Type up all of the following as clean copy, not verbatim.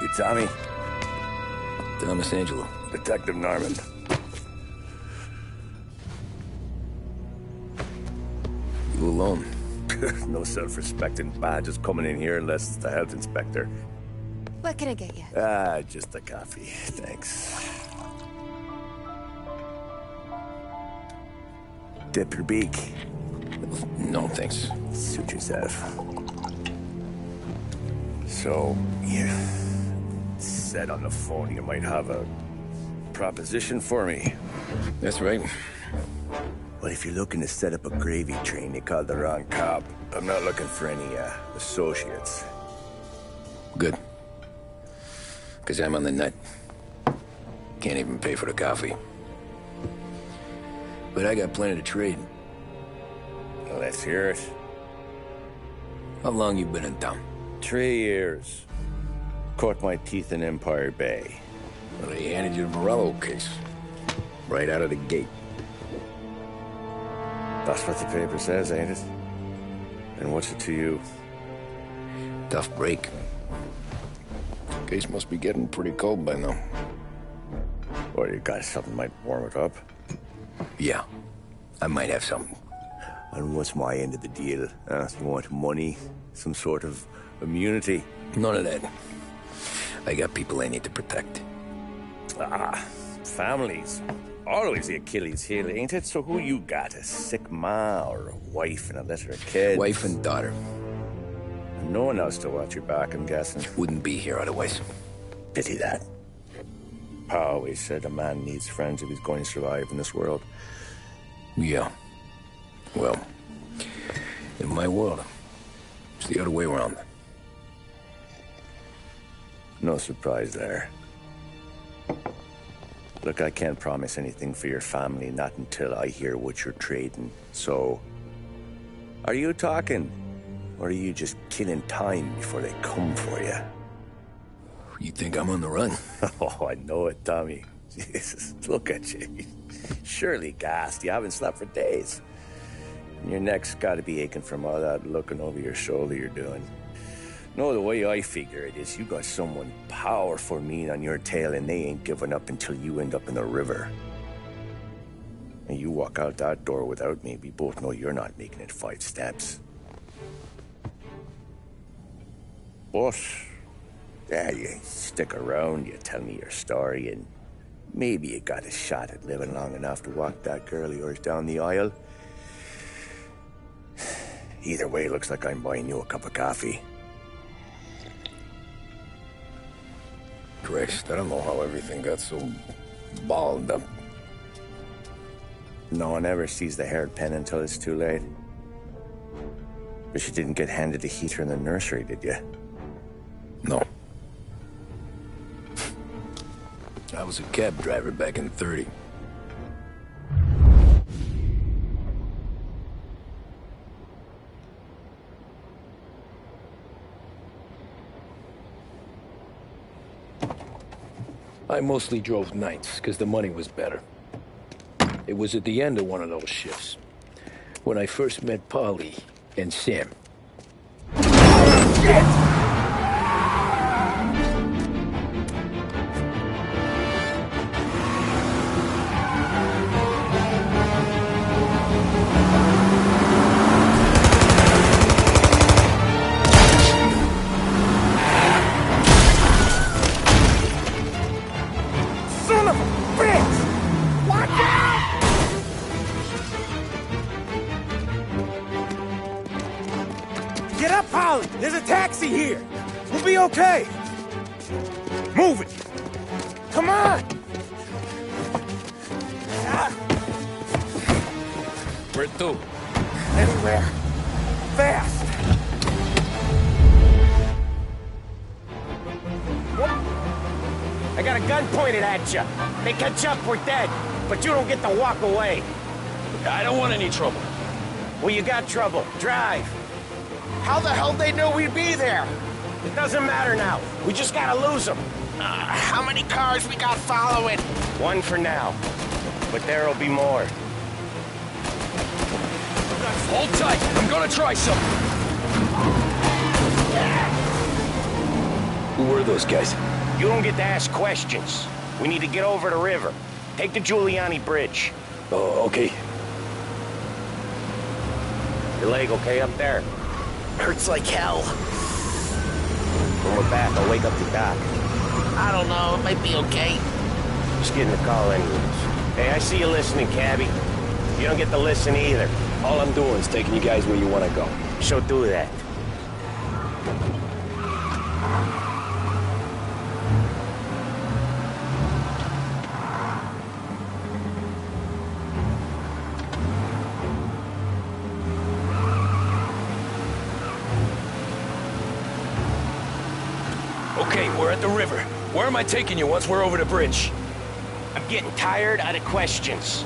You Tommy? Thomas Angelo. Detective Norman. You alone? No self-respecting badges coming in here unless it's the health inspector. What can I get you? Just a coffee. Thanks. Dip your beak. No, thanks. Suit yourself. So, you said on the phone you might have a proposition for me. That's right. Well, if you're looking to set up a gravy train, you called the wrong cop. I'm not looking for any, associates. Good. Because I'm on the nut. Can't even pay for the coffee. But I got plenty to trade. Well, let's hear it. How long you been in town? 3 years. Caught my teeth in Empire Bay. Well, they handed you the Morello case. Right out of the gate. That's what the paper says, ain't it? And what's it to you? Tough break. Case must be getting pretty cold by now. Or you got something might warm it up? Yeah, I might have something. And what's my end of the deal? You want money? Some sort of immunity? None of that. I got people I need to protect. Families. Always the Achilles heel, ain't it? So who you got? A sick ma or a wife and a litter of kids? Wife and daughter. No one else to watch your back, I'm guessing. Wouldn't be here otherwise. Pity that. Pa always said a man needs friends if he's going to survive in this world. Yeah. Well, in my world, it's the other way around. No surprise there. Look, I can't promise anything for your family, not until I hear what you're trading. So, are you talking? Or are you just killing time before they come for you? You think I'm on the run? Oh, I know it, Tommy. Jesus, look at you. Surely gassed. You haven't slept for days. Your neck's got to be aching from all that looking over your shoulder you're doing. No, the way I figure it is you got someone powerful mean on your tail and they ain't giving up until you end up in the river. And you walk out that door without me, we both know you're not making it 5 steps. But, yeah, you stick around, you tell me your story, and maybe you got a shot at living long enough to walk that girl of yours down the aisle. Either way, looks like I'm buying you a cup of coffee. Christ, I don't know how everything got so balled up. No one ever sees the haired pen until it's too late. But you didn't get handed a heater in the nursery, did you? No. I was a cab driver back in '30. I mostly drove nights, because the money was better. It was at the end of one of those shifts, when I first met Polly and Sam. Shit! Get up, Polly! There's a taxi here! We'll be okay! Move it! Come on! Where to? Anywhere. Fast! What? I got a gun pointed at you. They catch up, we're dead. But you don't get to walk away. I don't want any trouble. Well, you got trouble. Drive. How the hell they know we'd be there? It doesn't matter now. We just gotta lose them. How many cars we got following? One for now. But there'll be more. Hold tight. I'm gonna try something. Who were those guys? You don't get to ask questions. We need to get over the river. Take the Giuliani Bridge. Oh, okay. Your leg okay up there? Hurts like hell. When we're back, I'll wake up the doc. I don't know, it might be okay. Just getting a call anyways. Hey, I see you listening, cabbie. You don't get to listen either. All I'm doing is taking you guys where you want to go. So do that. Okay, we're at the river. Where am I taking you once we're over the bridge? I'm getting tired of the questions.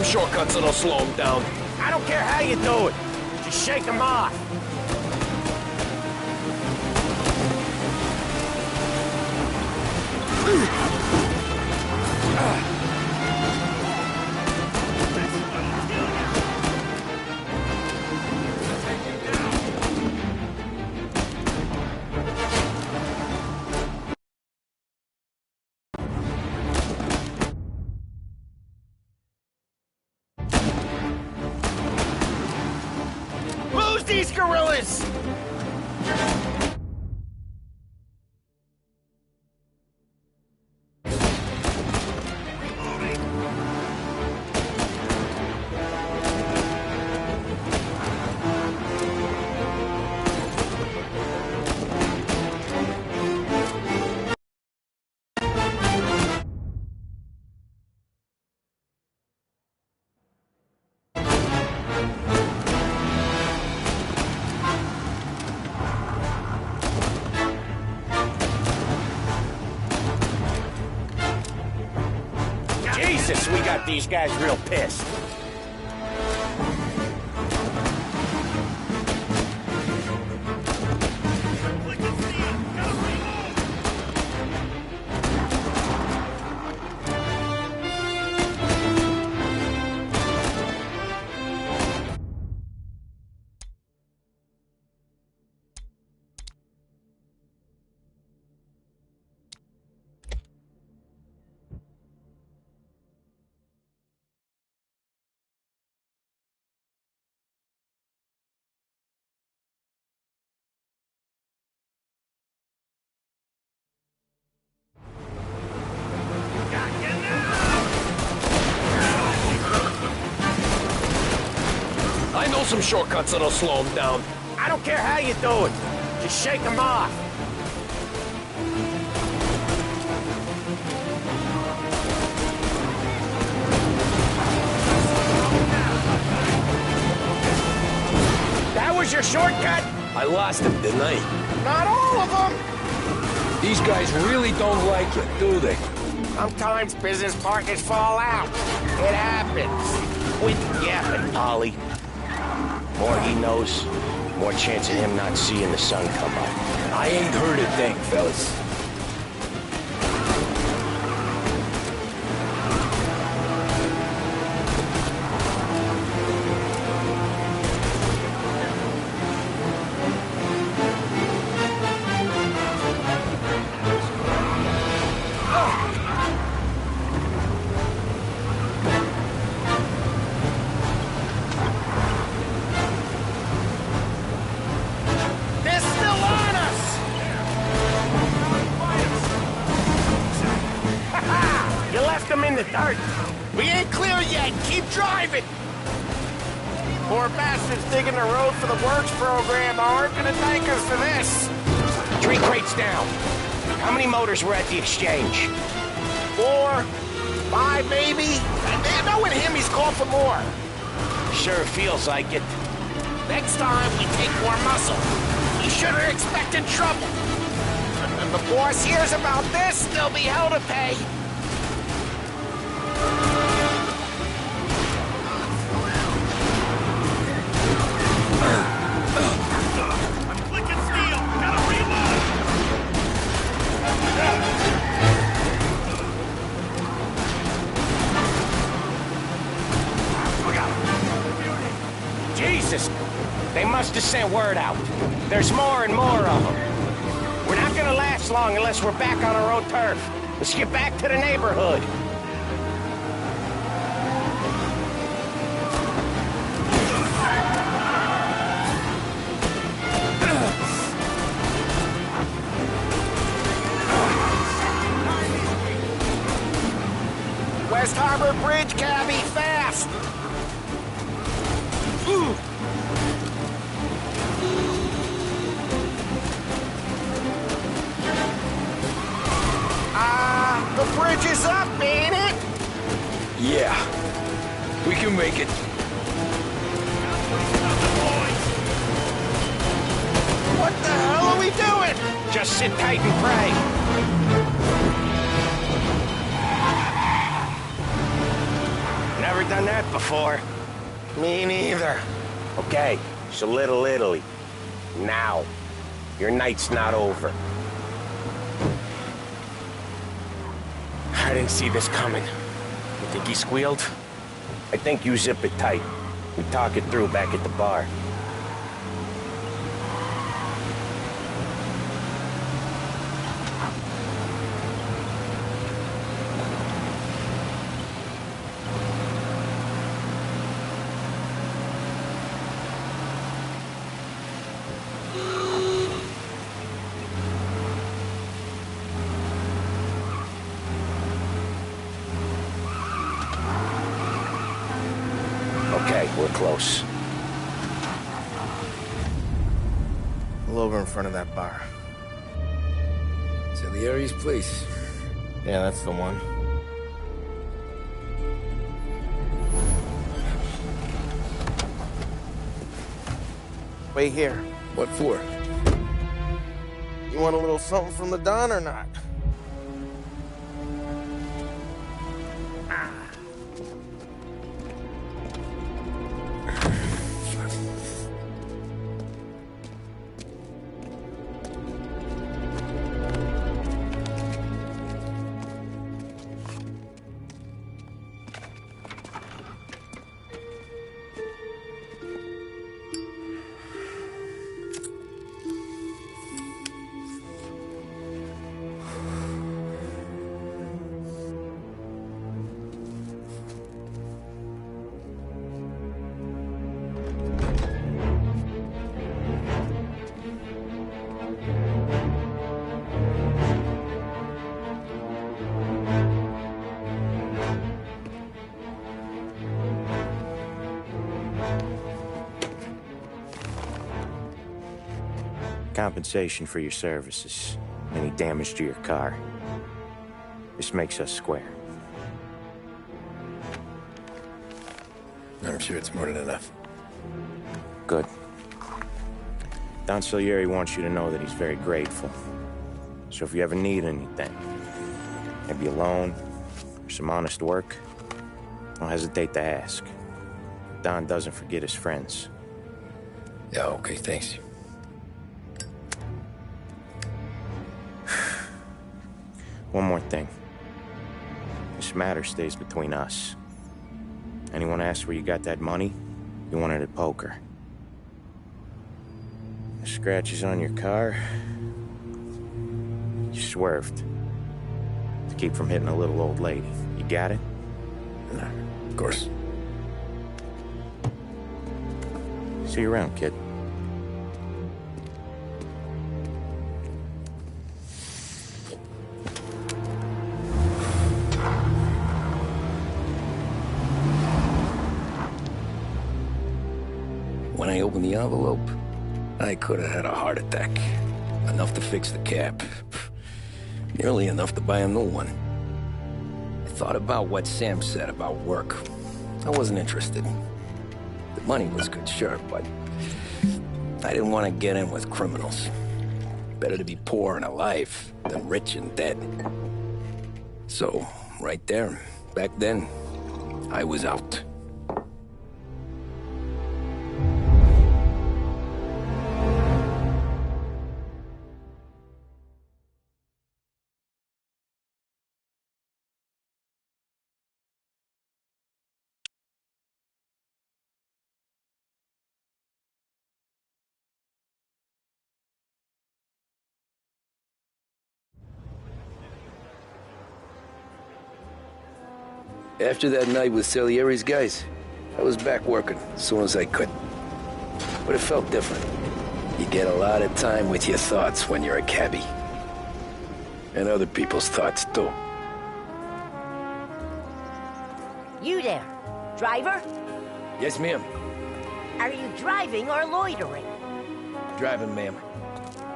shortcuts that'll slow him down. I don't care how you do it. Just shake him off. Lose these gorillas! Jesus, we got these guys real pissed. I know some shortcuts that'll slow him down. I don't care how you do it. Just shake him off. That was your shortcut? I lost him, didn't I? Not all of them. These guys really don't like it, do they? Sometimes business partners fall out. It happens. Quit yapping, Polly. More he knows, more chance of him not seeing the sun come up. I ain't heard a thing, fellas. In the dirt. We ain't clear yet. Keep driving. Poor bastards digging the road for the works program aren't gonna thank us for this. 3 crates down. How many motors were at the exchange? 4, 5 maybe. And knowing him, he's called for more. Sure feels like it. Next time we take more muscle. You should have expected trouble. And the boss hears about this, there'll be hell to pay. Jesus! They must have sent word out. There's more and more of them. We're not gonna last long unless we're back on our own turf. Let's get back to the neighborhood. West Harbor Bridge, cabby, fast! Ooh. The bridge is up, ain't it? Yeah. We can make it. What the hell are we doing? Just sit tight and pray. Never done that before. Me neither. Okay, so Little Italy. Now. Your night's not over. I didn't see this coming. You think he squealed? I think you zip it tight. We talk it through back at the bar. Okay, we're close. Pull over in front of that bar. Salieri's place. Yeah, that's the one. Wait here. What for? You want a little something from the Don or not? Compensation for your services. Any damage to your car. This makes us square. I'm sure it's more than enough. Good. Don Salieri wants you to know that he's very grateful. So if you ever need anything, maybe a loan or some honest work, don't hesitate to ask. Don doesn't forget his friends. Yeah, okay, thanks. One more thing. This matter stays between us. Anyone asks where you got that money, you won it at poker. The scratches on your car, you swerved. To keep from hitting a little old lady. You got it? Nah, of course. See you around, kid. When I opened the envelope, I could have had a heart attack. Enough to fix the cap. Nearly enough to buy a new one. I thought about what Sam said about work. I wasn't interested. The money was good, sure, but I didn't want to get in with criminals. Better to be poor and alive than rich and dead. So, right there, back then, I was out. After that night with Salieri's guys, I was back working as soon as I could. But it felt different. You get a lot of time with your thoughts when you're a cabbie. And other people's thoughts, too. You there, driver? Yes, ma'am. Are you driving or loitering? Driving, ma'am.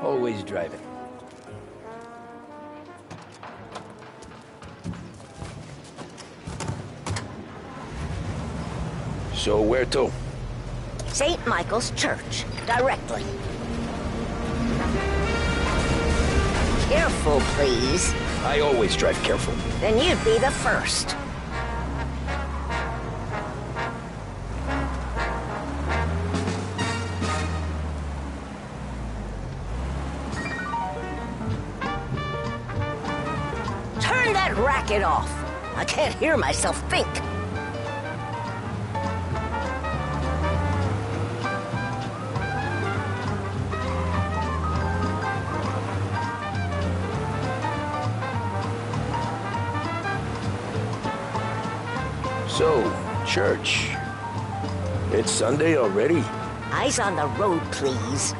Always driving. So where to? St. Michael's Church, directly. Careful, please. I always drive careful. Then you'd be the first. rack it off. I can't hear myself think. So, church. It's Sunday already? Eyes on the road, please.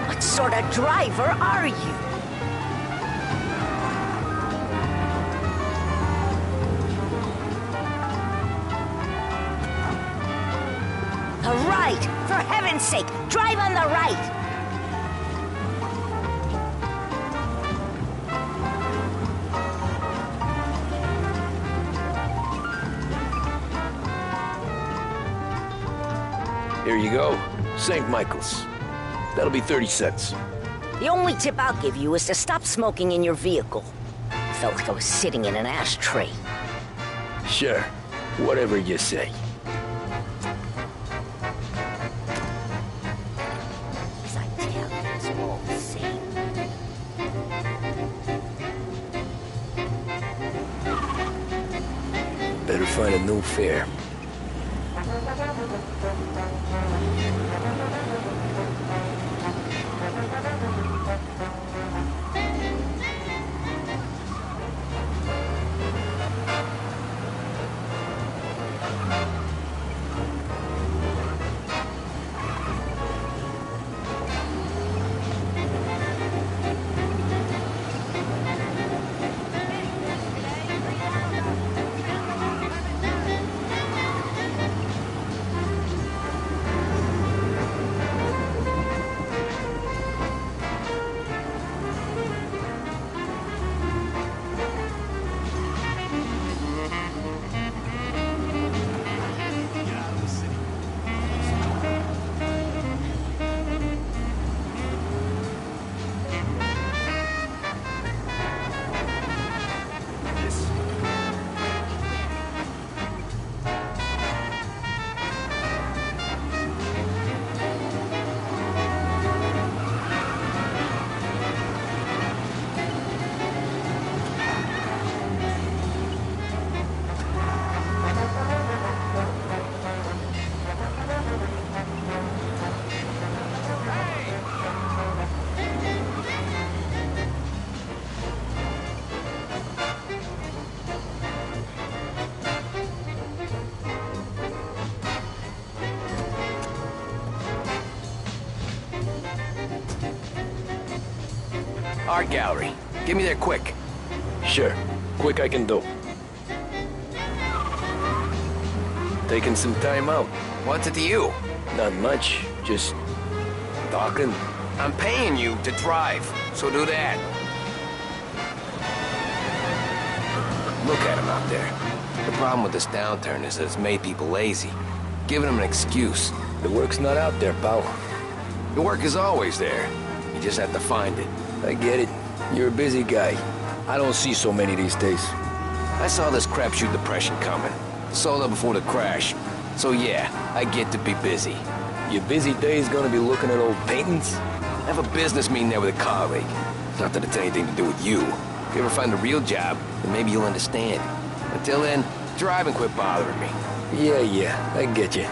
What sort of driver are you? Right! For heaven's sake, drive on the right! Here you go. St. Michael's. That'll be 30 cents. The only tip I'll give you is to stop smoking in your vehicle. I felt like I was sitting in an ashtray. Sure. Whatever you say. As I tell you, it's all the same. Better find a new fare. Art gallery. Get me there quick. Sure. Quick I can do. Taking some time out. What's it to you? Not much. Just talking. I'm paying you to drive, so do that. Look at him out there. The problem with this downturn is that it's made people lazy, giving them an excuse. The work's not out there, pal. The work is always there. You just have to find it. I get it. You're a busy guy. I don't see so many these days. I saw this crapshoot depression coming. Sold up before the crash. So yeah, I get to be busy. Your busy day's gonna be looking at old paintings? I have a business meeting there with a colleague. Not that it's anything to do with you. If you ever find a real job, then maybe you'll understand. Until then, drive and quit bothering me. Yeah, I get you.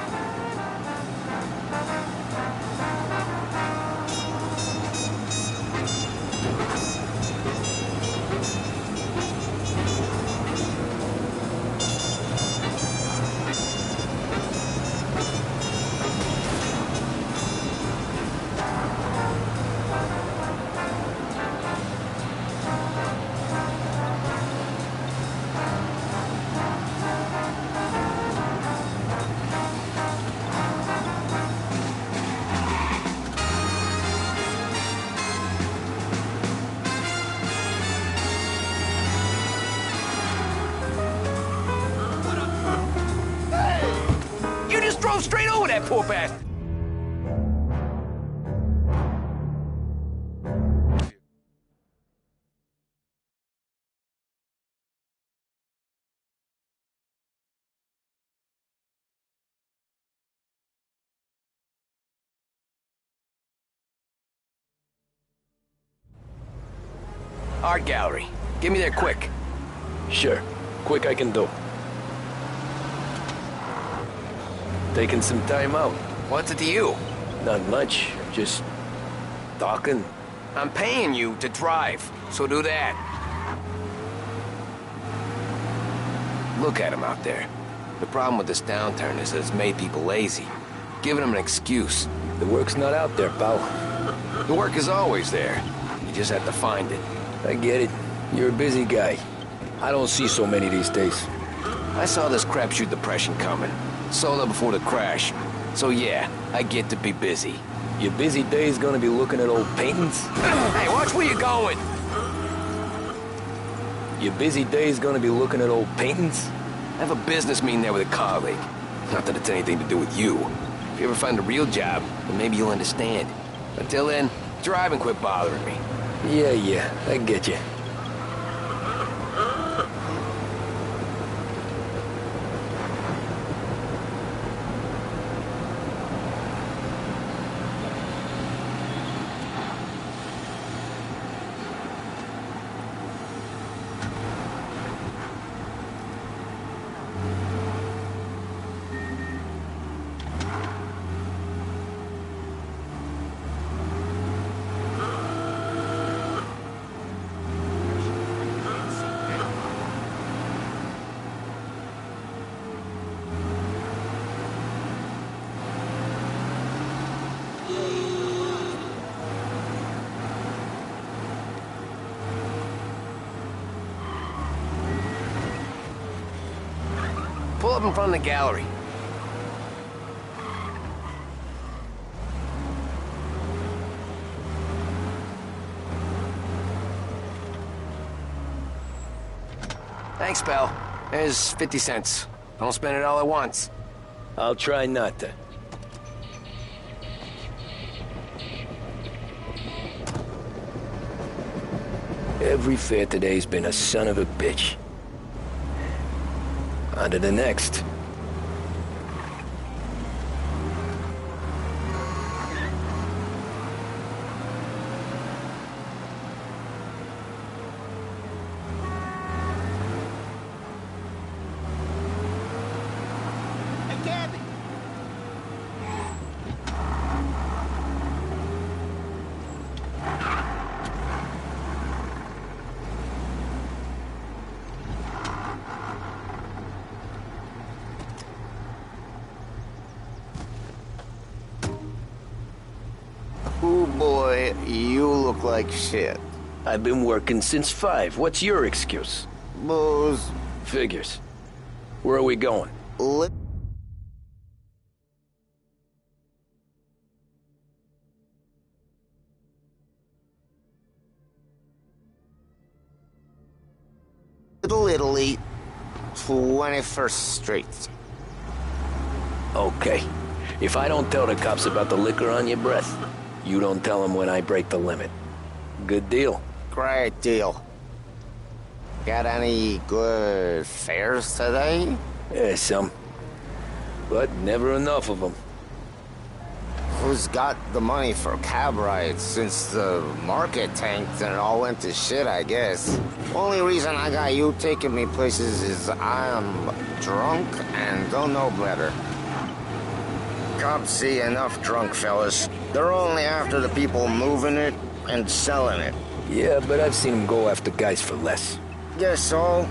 that poor bastard. Art gallery. Get me there quick. Sure. Quick I can do. Taking some time out. What's it to you? Not much. Just talking. I'm paying you to drive, so do that. Look at him out there. The problem with this downturn is that it's made people lazy. Giving them an excuse. The work's not out there, pal. The work is always there. You just have to find it. I get it. You're a busy guy. I don't see so many these days. I saw this crapshoot depression coming. Sold up before the crash. So yeah, I get to be busy. Your busy day's gonna be looking at old paintings? Hey, watch where you're going! Your busy day's gonna be looking at old paintings? I have a business meeting there with a colleague. Not that it's anything to do with you. If you ever find a real job, then maybe you'll understand. Until then, drive and quit bothering me. Yeah, I get you. Pull up in front of the gallery. Thanks, pal. There's 50 cents. Don't spend it all at once. I'll try not to. Every fare today's been a son of a bitch. On to the next. Hey, Gabby! Ooh, boy, you look like shit. I've been working since 5. What's your excuse? Booze. Figures. Where are we going? Little Italy, 21st Street. Okay. If I don't tell the cops about the liquor on your breath, you don't tell them when I break the limit. Good deal. Great deal. Got any good fares today? Yeah, some. But never enough of them. Who's got the money for cab rides since the market tanked and it all went to shit, I guess? Only reason I got you taking me places is I'm drunk and don't know better. Cops see enough drunk fellas. They're only after the people moving it and selling it. Yeah, but I've seen them go after guys for less. Guess so.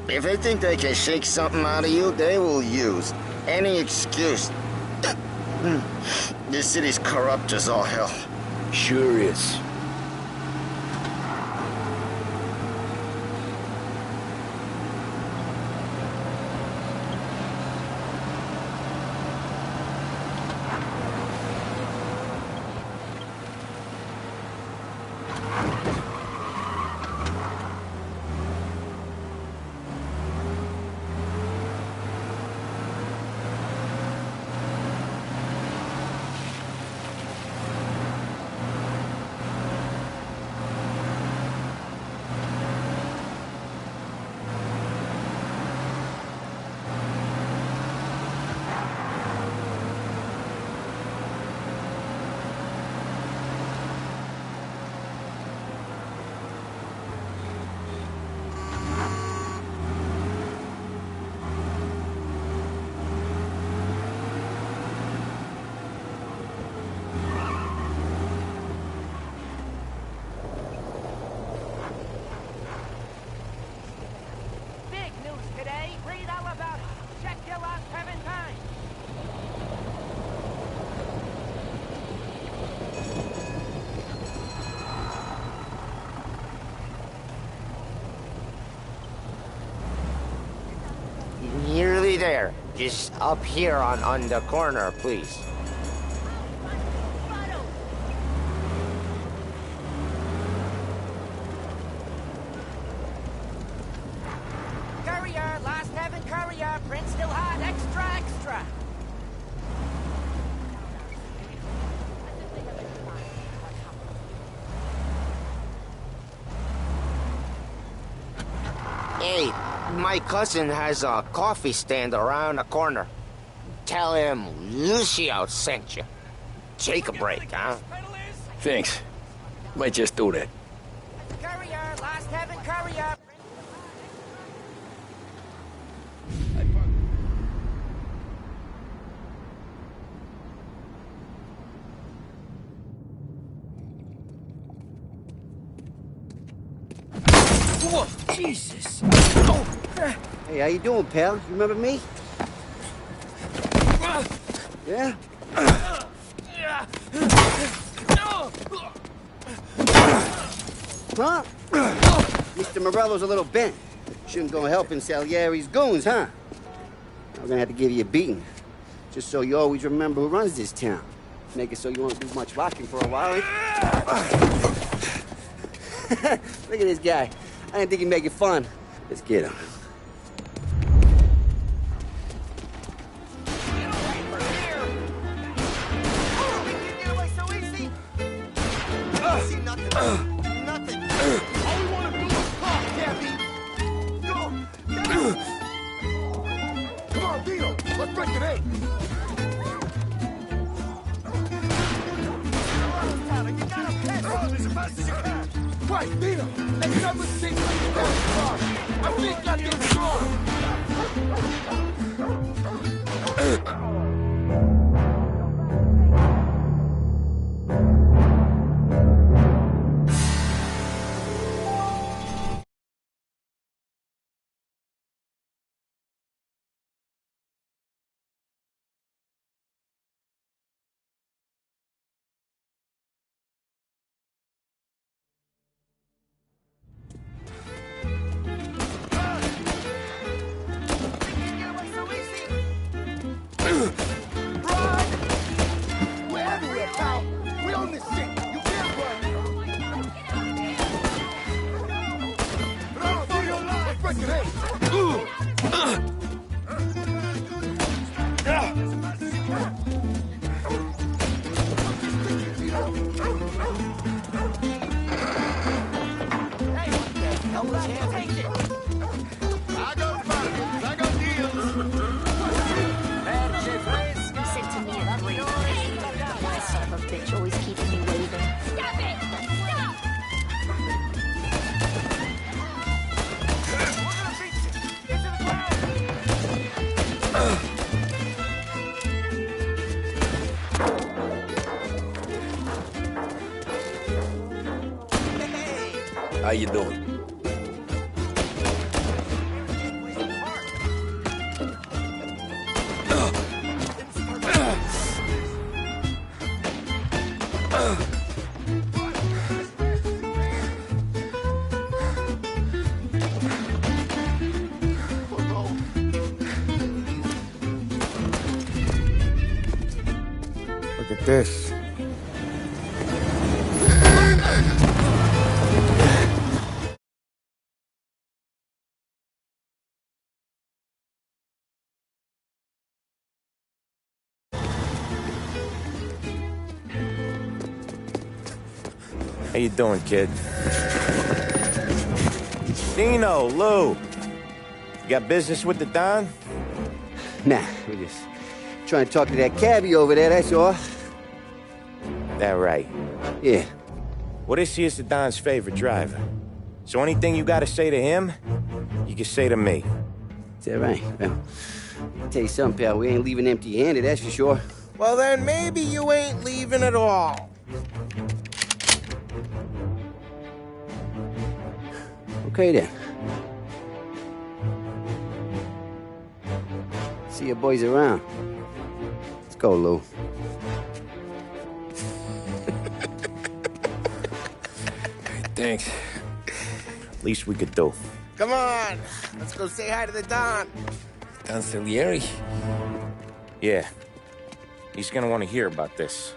If they think they can shake something out of you, they will use any excuse. This city's corrupt as all hell. Sure is. Just up here on the corner, please. Courier, last heaven courier, print still hot, extra, extra. Hey, my cousin has a coffee stand around the corner. Tell him Lucio sent you. Take a break, huh? Thanks. Might just do that. Courier, last heaven courier. Whoa, Jesus! Hey, how you doing, pal? You remember me? Yeah? Huh? Mr. Morello's a little bent. Shouldn't go helping Salieri's goons, huh? I'm gonna have to give you a beating. Just so you always remember who runs this town. Make it so you won't do much rocking for a while, eh? Look at this guy. I didn't think he'd make it fun. Let's get him. How you doing? Look at this. How you doing, kid? Dino, Lou. You got business with the Don? Nah, we're just trying to talk to that cabbie over there, that's all. That right. Yeah. Well, this here's the Don's favorite driver. So anything you gotta say to him, you can say to me. Is that right? Well, I'll tell you something, pal. We ain't leaving empty-handed, that's for sure. Well, then maybe you ain't leaving at all. Okay, then. See your boys around. Let's go, Lou. Thanks. Least we could do. Come on, let's go say hi to the Don. Don Salieri? Yeah. He's gonna want to hear about this.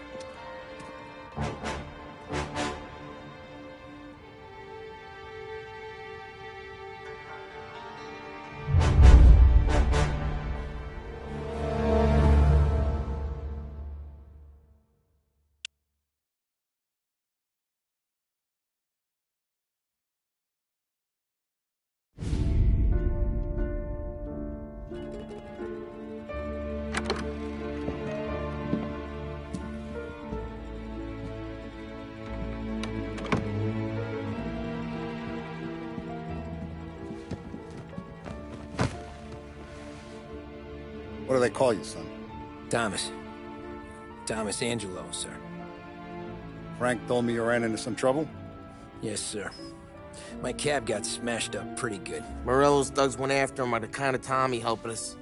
What do they call you, son? Thomas. Thomas Angelo, sir. Frank told me you ran into some trouble? Yes, sir. My cab got smashed up pretty good. Morello's thugs went after him by the kind of Tommy helping us.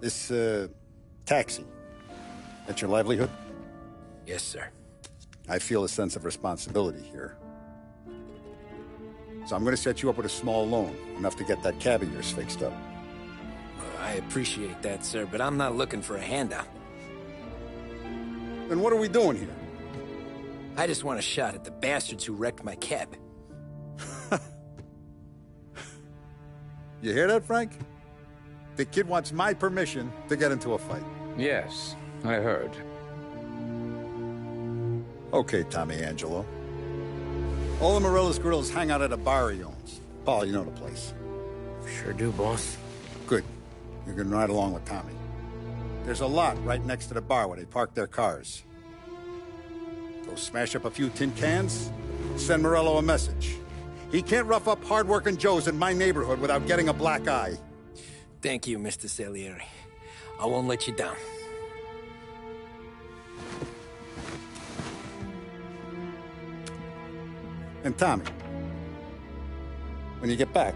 This, taxi. That's your livelihood? Yes, sir. I feel a sense of responsibility here. So I'm gonna set you up with a small loan, enough to get that cab of yours fixed up. I appreciate that, sir, but I'm not looking for a handout. Then what are we doing here? I just want a shot at the bastards who wrecked my cab. You hear that, Frank? The kid wants my permission to get into a fight. Yes, I heard. Okay, Tommy Angelo. All the Morello's grills hang out at a bar he owns. Paul, you know the place. Sure do, boss. Good. You can ride along with Tommy. There's a lot right next to the bar where they park their cars. Go smash up a few tin cans, send Morello a message. He can't rough up hard-working Joes in my neighborhood without getting a black eye. Thank you, Mr. Salieri. I won't let you down. And Tommy, when you get back,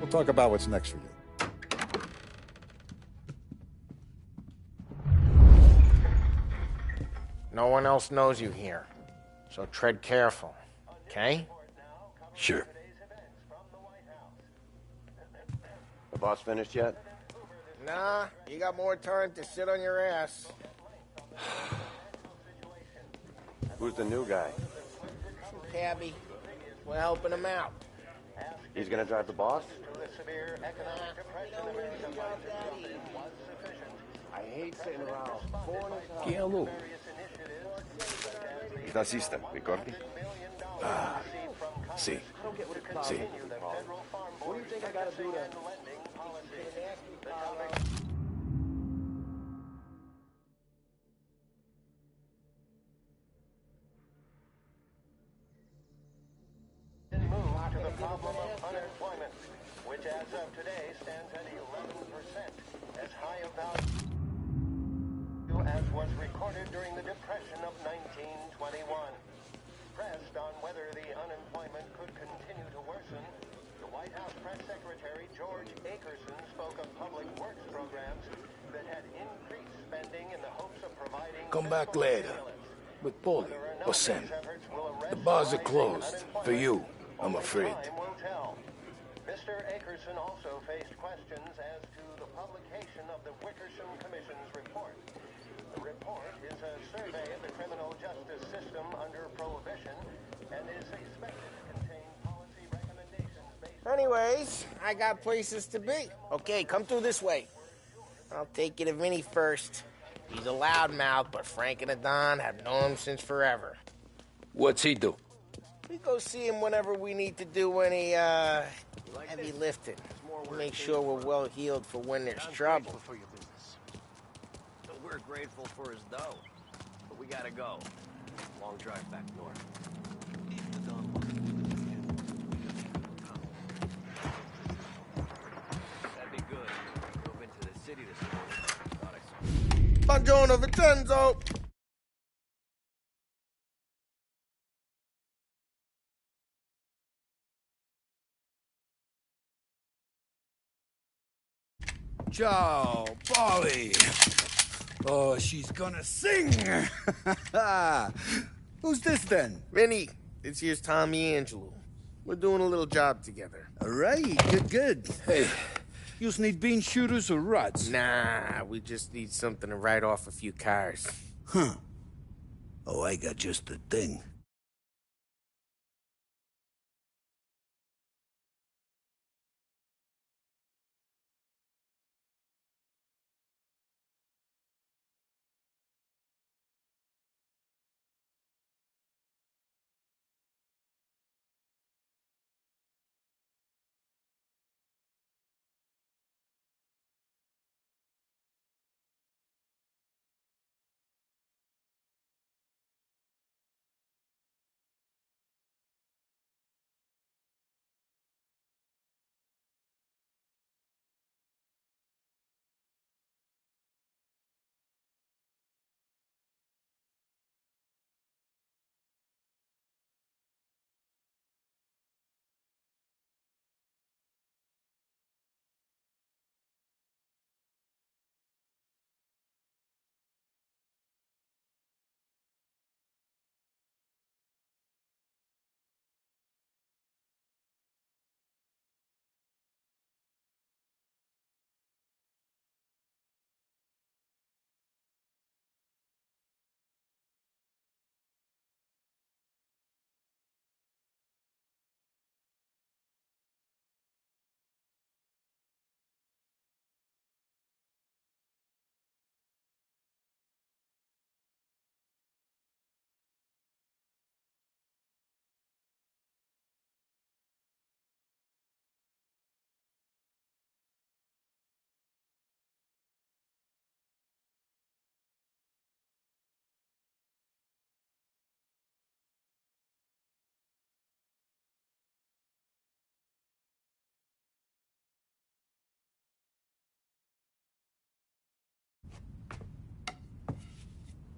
we'll talk about what's next for you. No one else knows you here, so tread careful, okay? Sure. The boss finished yet? Nah, you got more time to sit on your ass. Who's the new guy? Cabby, we're helping him out. He's gonna drive the boss? I hate sitting around. ¿Qué habló? ¿Está asista, Ricordi? Ah, sí. Sí. What do you think I gotta do to... To the problem of unemployment, which as of today stands at 11%, as high a value as was recorded during the Depression of 1921. Pressed on whether the unemployment could continue to worsen, the White House Press Secretary George Akerson spoke of public works programs that had increased spending in the hopes of providing... Come back later. With Paulie or Sam. The bars are closed. For you, I'm afraid. Mr. Akerson also faced questions as to the publication of the Wickersham Commission's report. The report is a survey of the criminal justice system under Prohibition and is expected to contain policy recommendations based... Anyways, I got places to be. Okay, come through this way. I'll take you to Vinny first. He's a loudmouth, but Frank and the Don have known him since forever. What's he do? We go see him whenever we need to do any, heavy lifting. Make sure we're well healed for when there's trouble. We're grateful for his dough, but we gotta go. Long drive back north. That'd be good. Drove into the city this morning. Thought I saw... Buongiorno, Vincenzo! Ciao, Polly. Oh, she's gonna sing. Who's this then? Vinny, this here's Tommy Angelo. We're doing a little job together. All right, good. Hey, you just need bean shooters or rods? Nah, we just need something to write off a few cars. Huh. Oh, I got just the thing.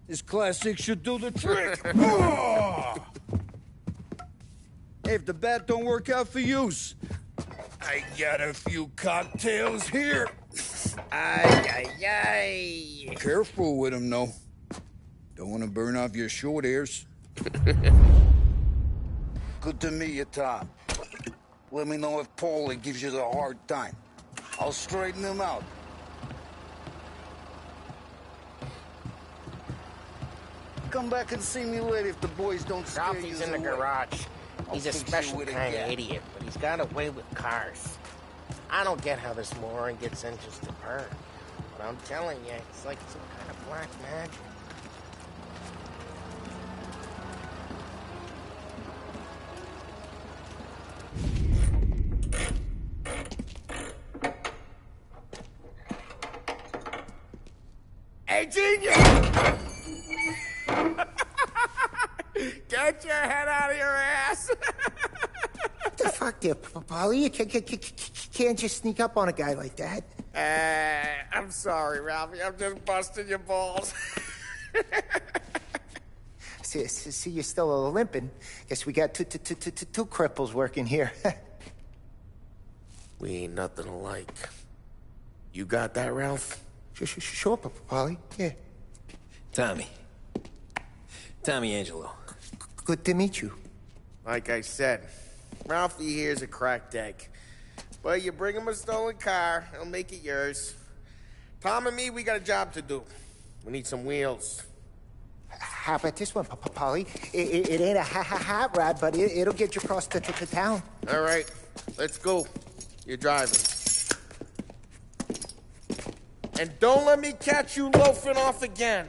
This classic should do the trick. Oh! Hey, if the bat don't work out for yous, I got a few cocktails here. Ay, ay, ay. Careful with them, though. Don't want to burn off your short hairs. Good to meet you, Tom. Let me know if Paulie gives you the hard time. I'll straighten him out. Come back and see me later if the boys don't scare you. Ralphie's in the garage. He's a special kind of idiot, but he's got a way with cars. I don't get how this moron gets in just to burn. But I'm telling you, it's like some kind of black magic. Hey, genius! Get your head out of your ass! What the fuck there, Paulie? You can't just sneak up on a guy like that. I'm sorry, Ralphie. I'm just busting your balls. See, you're still limping. Guess we got two cripples working here. We ain't nothing alike. You got that, Ralph? Sure, Paulie. Yeah. Tommy Angelo. Good to meet you. Like I said, Ralphie here's a cracked egg. But you bring him a stolen car, he'll make it yours. Tom and me, we got a job to do. We need some wheels. How about this one, Paulie? It ain't a hot rod, but it'll get you across to town. All right, let's go. You're driving. And don't let me catch you loafing off again.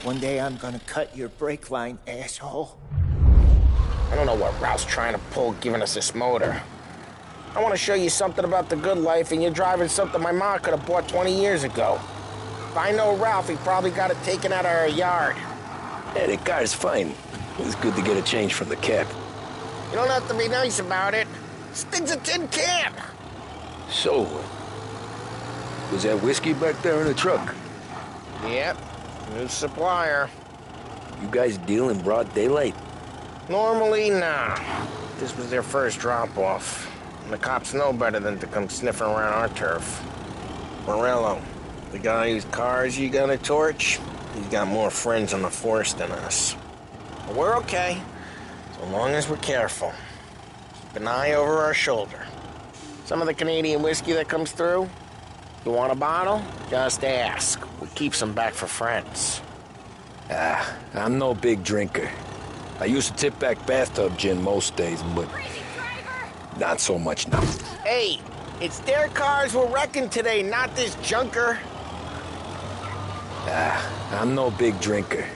One day I'm gonna cut your brake line, asshole. I don't know what Ralph's trying to pull giving us this motor. I want to show you something about the good life, and you're driving something my mom could have bought 20 years ago. If I know Ralph, he probably got it taken out of our yard. Yeah, the car's fine. It was good to get a change from the cap. You don't have to be nice about it. This thing's a tin can. So, was that whiskey back there in the truck? Yep, new supplier. You guys deal in broad daylight? Normally, nah. This was their first drop-off. And the cops know better than to come sniffing around our turf. Morello, the guy whose cars you gonna torch, He's got more friends on the force than us. But we're okay, so long as we're careful. Keep an eye over our shoulder. Some of the Canadian whiskey that comes through, you want a bottle? Just ask. We keep some back for friends. I'm no big drinker. I used to tip back bathtub gin most days, but not so much now. Hey, it's their cars we're wrecking today, not this junker. I'm no big drinker.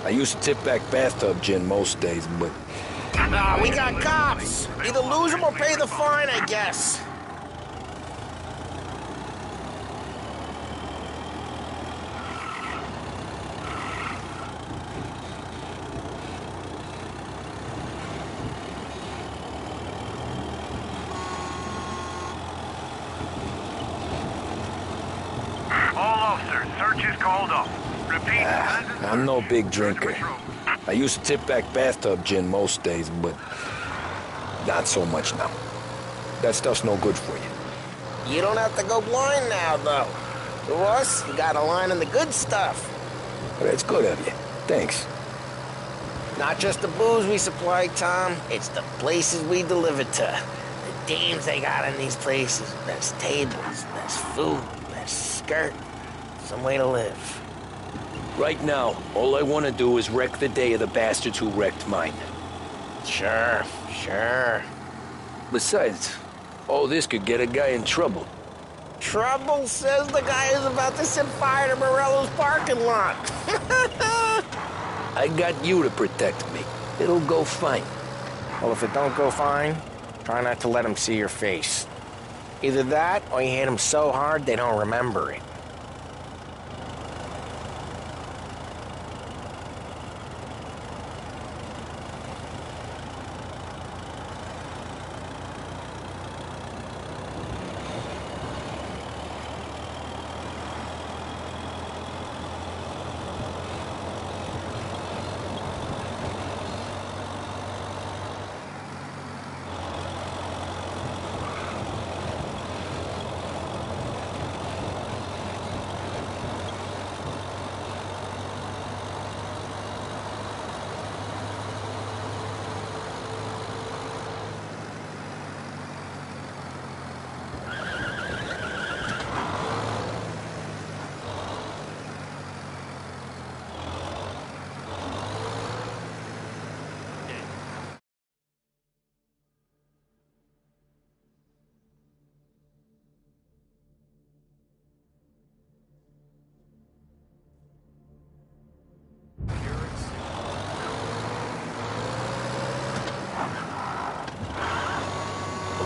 I used to tip back bathtub gin most days, but... We got cops. Either lose them or pay the fine, I guess. All officers, search is called off. Repeat. I'm no big drinker. I used to tip back bathtub gin most days, but not so much now. That stuff's no good for you. You don't have to go blind now, though. To us, you got a line in the good stuff. That's good of you. Thanks. Not just the booze we supply, Tom. It's the places we deliver to. The dames they got in these places. Best tables, best food, best skirt. Some way to live. Right now, all I want to do is wreck the day of the bastards who wrecked mine. Sure. Besides, all this could get a guy in trouble. Trouble, says the guy who's about to set fire to Morello's parking lot. I got you to protect me. It'll go fine. Well, if it don't go fine, try not to let them see your face. Either that, or you hit them so hard they don't remember it.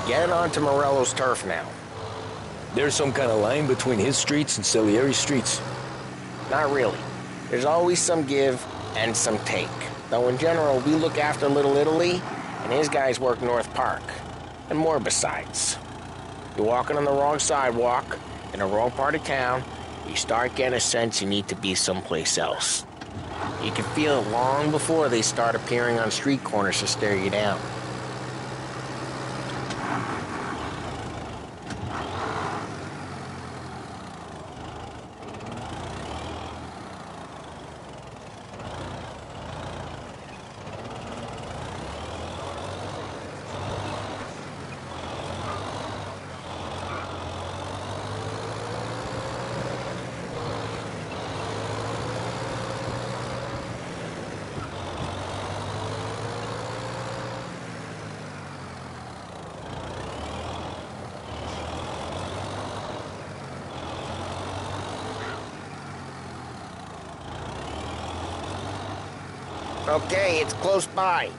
Get onto Morello's turf now. There's some kind of line between his streets and Salieri's streets? Not really. There's always some give and some take. Though in general, we look after Little Italy, and his guys work North Park. And more besides. You're walking on the wrong sidewalk, in the wrong part of town, you start getting a sense you need to be someplace else. You can feel it long before they start appearing on street corners to stare you down. Okay, it's close by.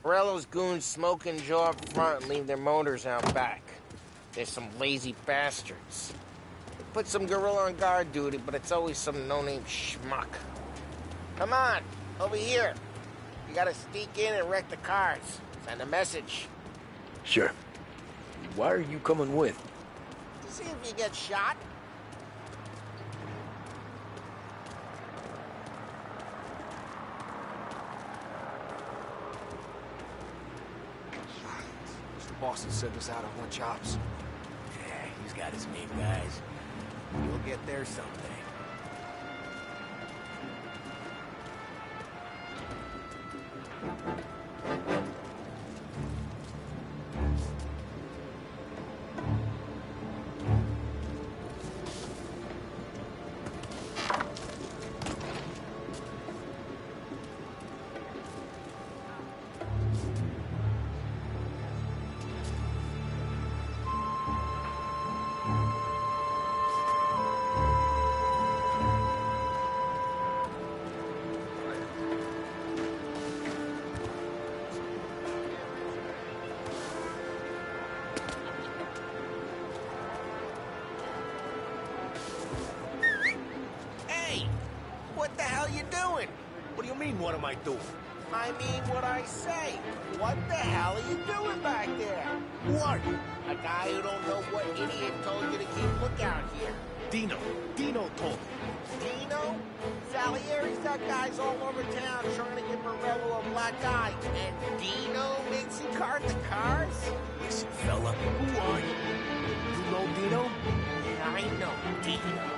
Morello's goons smoke and jaw up front and leave their motors out back. They're some lazy bastards. They put some gorilla on guard duty, but it's always some no-name schmuck. Come on, over here. You gotta sneak in and wreck the cars. Send a message. Sure. Why are you coming with? To see if you get shot. boss will send us out on jobs. Yeah, he's got his main guys. You'll get there someday. What the hell you doing? What do you mean, what am I doing? I mean what I say. What the hell are you doing back there? What? A guy who don't know what idiot told you to keep lookout here. Dino told me. Dino? Salieri's got guys all over town trying to get Morello a black eye. And Dino makes you cart the cars? Listen, fella, who are you? You know Dino? Yeah, I know Dino.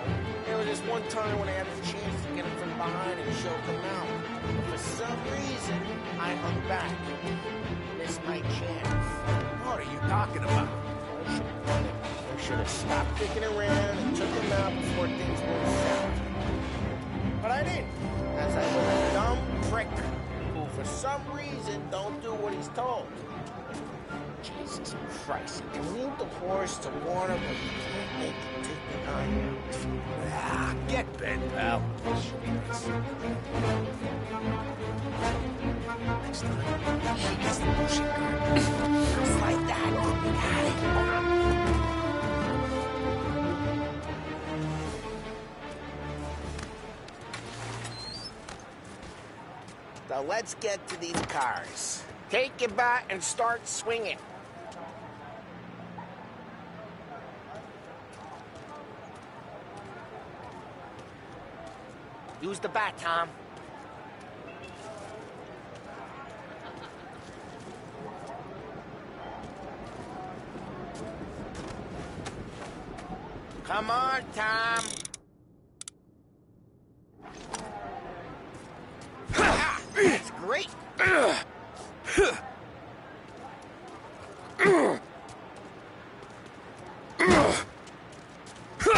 There was this one time when I had the chance to get him from behind and choke him out. But for some reason, I hung back. Missed my chance. What are you talking about? I should have stopped dicking around and took him out before things went south. But I didn't, as I was a dumb prick who for some reason don't do what he's told. Jesus Christ, you can lead the horse to water, but you can't make it take the eye out. Ah, get bent, pal. Next time, he gets the bullshit gun. Just like that. Got it. So let's get to these cars. Take your bat and start swinging. Use the bat, Tom. Come on, Tom. That's great.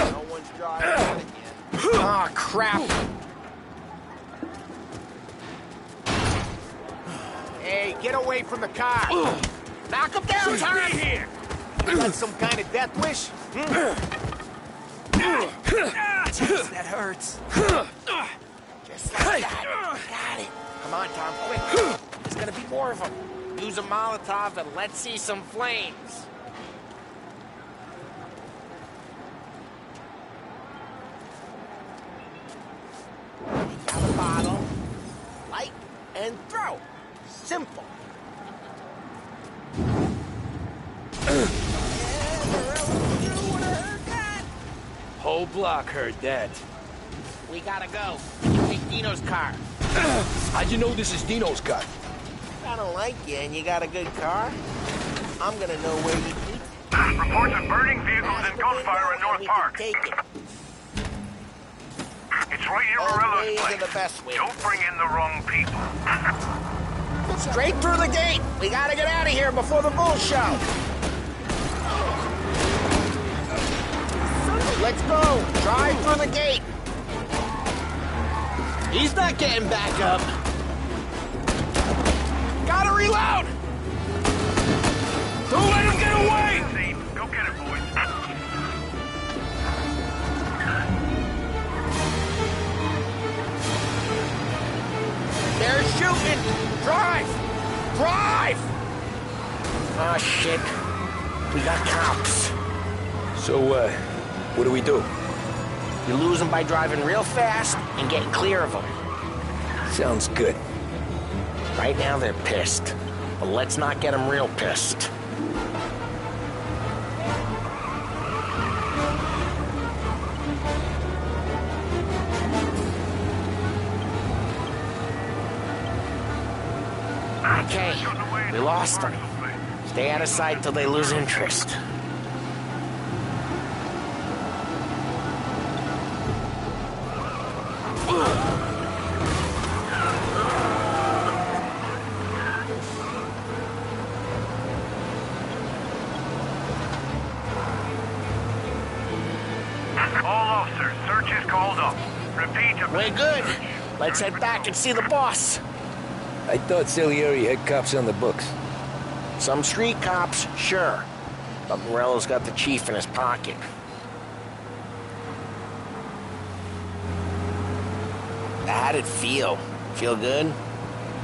No one's driving out again. Ah, crap. Hey, get away from the car. Knock him down, Tom. Here. You got some kind of death wish? Jeez, that hurts. Just like that. Got it. Come on, Tom, quick. There's gonna be more of them. Use a Molotov and let's see some flames. Take out a bottle, light, and throw. Simple. Whole block heard that. We gotta go. Take Dino's car. How'd you know this is Dino's car? I don't like you and you got a good car. I'm gonna know where you keep it. Reports of burning vehicles and gunfire in North Park. Take it. It's right near Old Morello's ways place. are the best ways. Don't bring in the wrong people. Straight through the gate. We gotta get out of here before the bull show. Let's go. Drive through the gate. He's not getting back up. Gotta reload. Don't let him get away! Go get it, boys. They're shooting. Drive. Drive. Oh, shit. We got cops. So, what do we do? You lose them by driving real fast and getting clear of them. Sounds good. Right now they're pissed, but let's not get them real pissed. Okay, we lost them. Stay out of sight till they lose interest. All officers, search is called off. Repeat. We're good. Let's head back and see the boss. I thought Salieri had cops on the books. Some street cops, sure. But Morello's got the chief in his pocket. How'd it feel? Feel good?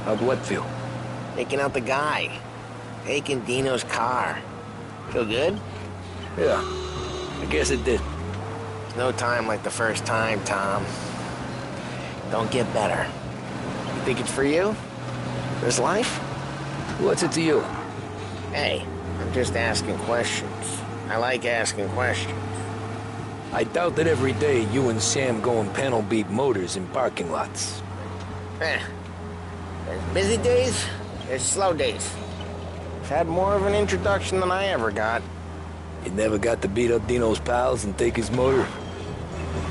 How'd what feel? Taking out the guy. Taking Dino's car. Feel good? Yeah, I guess it did. There's no time like the first time, Tom. Don't get better. You think it's for you? This life? What's it to you? Hey, I'm just asking questions. I like asking questions. I doubt that every day you and Sam go and panel beat motors in parking lots. There's busy days, there's slow days. I've had more of an introduction than I ever got. You never got to beat up Dino's pals and take his motor?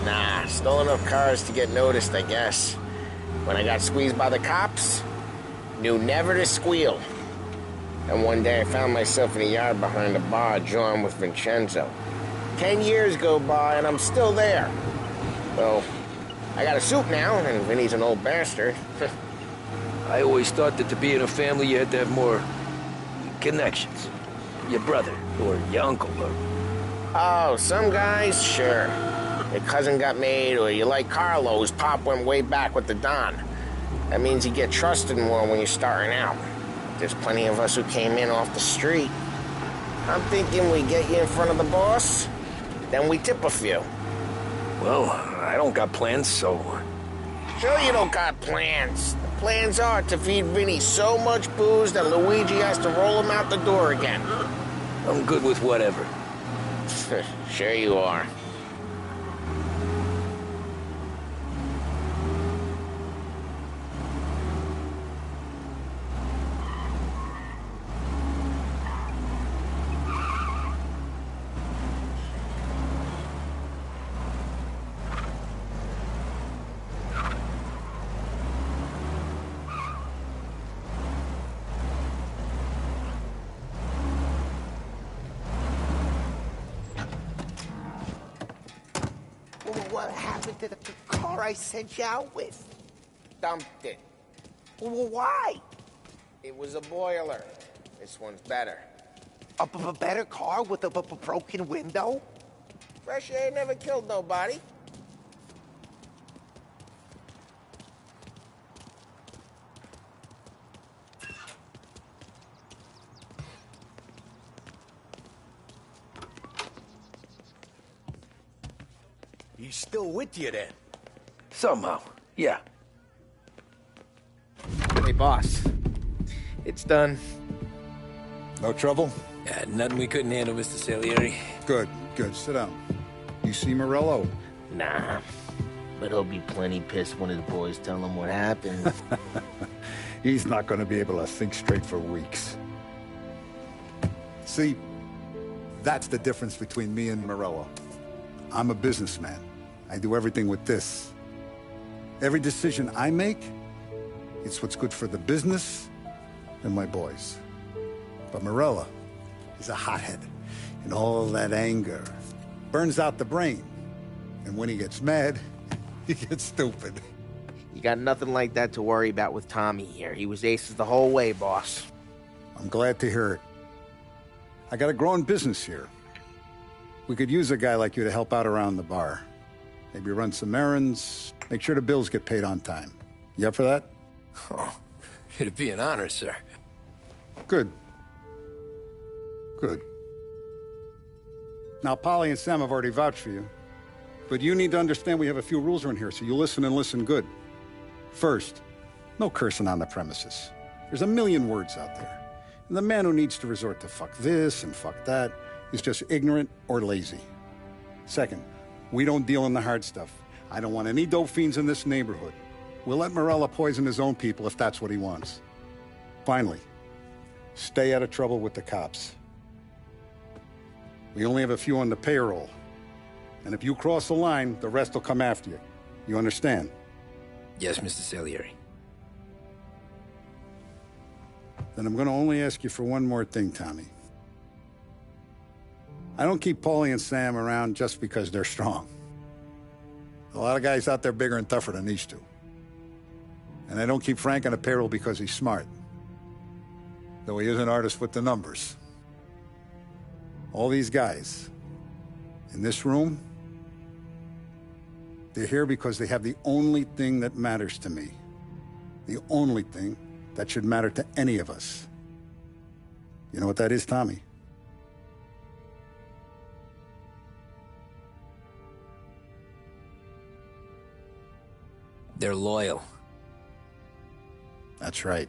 Nah, stole enough cars to get noticed, I guess. When I got squeezed by the cops, knew never to squeal. And one day I found myself in a yard behind a bar, jawing with Vincenzo. 10 years go by and I'm still there. Well, I got a suit now, and Vinny's an old bastard. I always thought that to be in a family you had to have more connections. Your brother, or your uncle, or... Oh, some guys, sure. Your cousin got made, or you like Carlos, Pop went way back with the Don. That means you get trusted more when you're starting out. There's plenty of us who came in off the street. I'm thinking we get you in front of the boss, then we tip a few. Well, I don't got plans, so... Sure you don't got plans. The plans are to feed Vinny so much booze that Luigi has to roll him out the door again. I'm good with whatever. Sure you are. What happened to the car I sent you out with? Dumped it. Well, why? It was a boiler. This one's better. A better car with a broken window? Fresh air never killed nobody. He's still with you then? Somehow, yeah. Hey, boss. It's done. No trouble? Yeah, nothing we couldn't handle, Mr. Salieri. Good, good. Sit down. You see Morello? Nah. But he'll be plenty pissed when his boys tell him what happened. He's not going to be able to think straight for weeks. See, that's the difference between me and Morello. I'm a businessman. I do everything with this. Every decision I make, it's what's good for the business and my boys. But Morello is a hothead, and all that anger burns out the brain. And when he gets mad, he gets stupid. You got nothing like that to worry about with Tommy here. He was aces the whole way, boss. I'm glad to hear it. I got a growing business here. We could use a guy like you to help out around the bar. Maybe run some errands, make sure the bills get paid on time. You up for that? Oh, it'd be an honor, sir. Good. Good. Now, Polly and Sam have already vouched for you. But you need to understand we have a few rules around here, so you listen and listen good. First, no cursing on the premises. There's a million words out there. And the man who needs to resort to fuck this and fuck that is just ignorant or lazy. Second, we don't deal in the hard stuff. I don't want any dope fiends in this neighborhood. We'll let Morella poison his own people if that's what he wants. Finally, Stay out of trouble with the cops. We only have a few on the payroll. And if you cross the line, the rest will come after you. You understand? Yes, Mr. Salieri. Then I'm gonna only ask you for one more thing, Tommy. I don't keep Paulie and Sam around just because they're strong. A lot of guys out there bigger and tougher than these two. And I don't keep Frank on the payroll because he's smart. Though he is an artist with the numbers. All these guys in this room, they're here because they have the only thing that matters to me. The only thing that should matter to any of us. You know what that is, Tommy? They're loyal. That's right.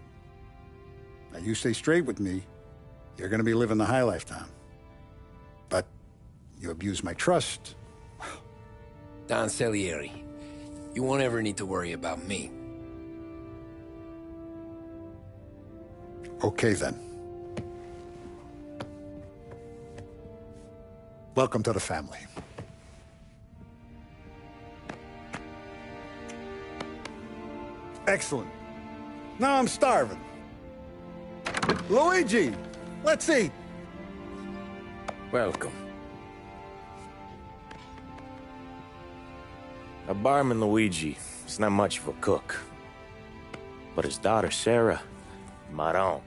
Now, you stay straight with me, you're gonna be living the high life, Tom. But you abuse my trust. Don Salieri, you won't ever need to worry about me. Okay, then. Welcome to the family. Excellent. Now I'm starving. Luigi, let's eat. Welcome. Our barman Luigi is not much of a cook. But his daughter Sarah, Maron.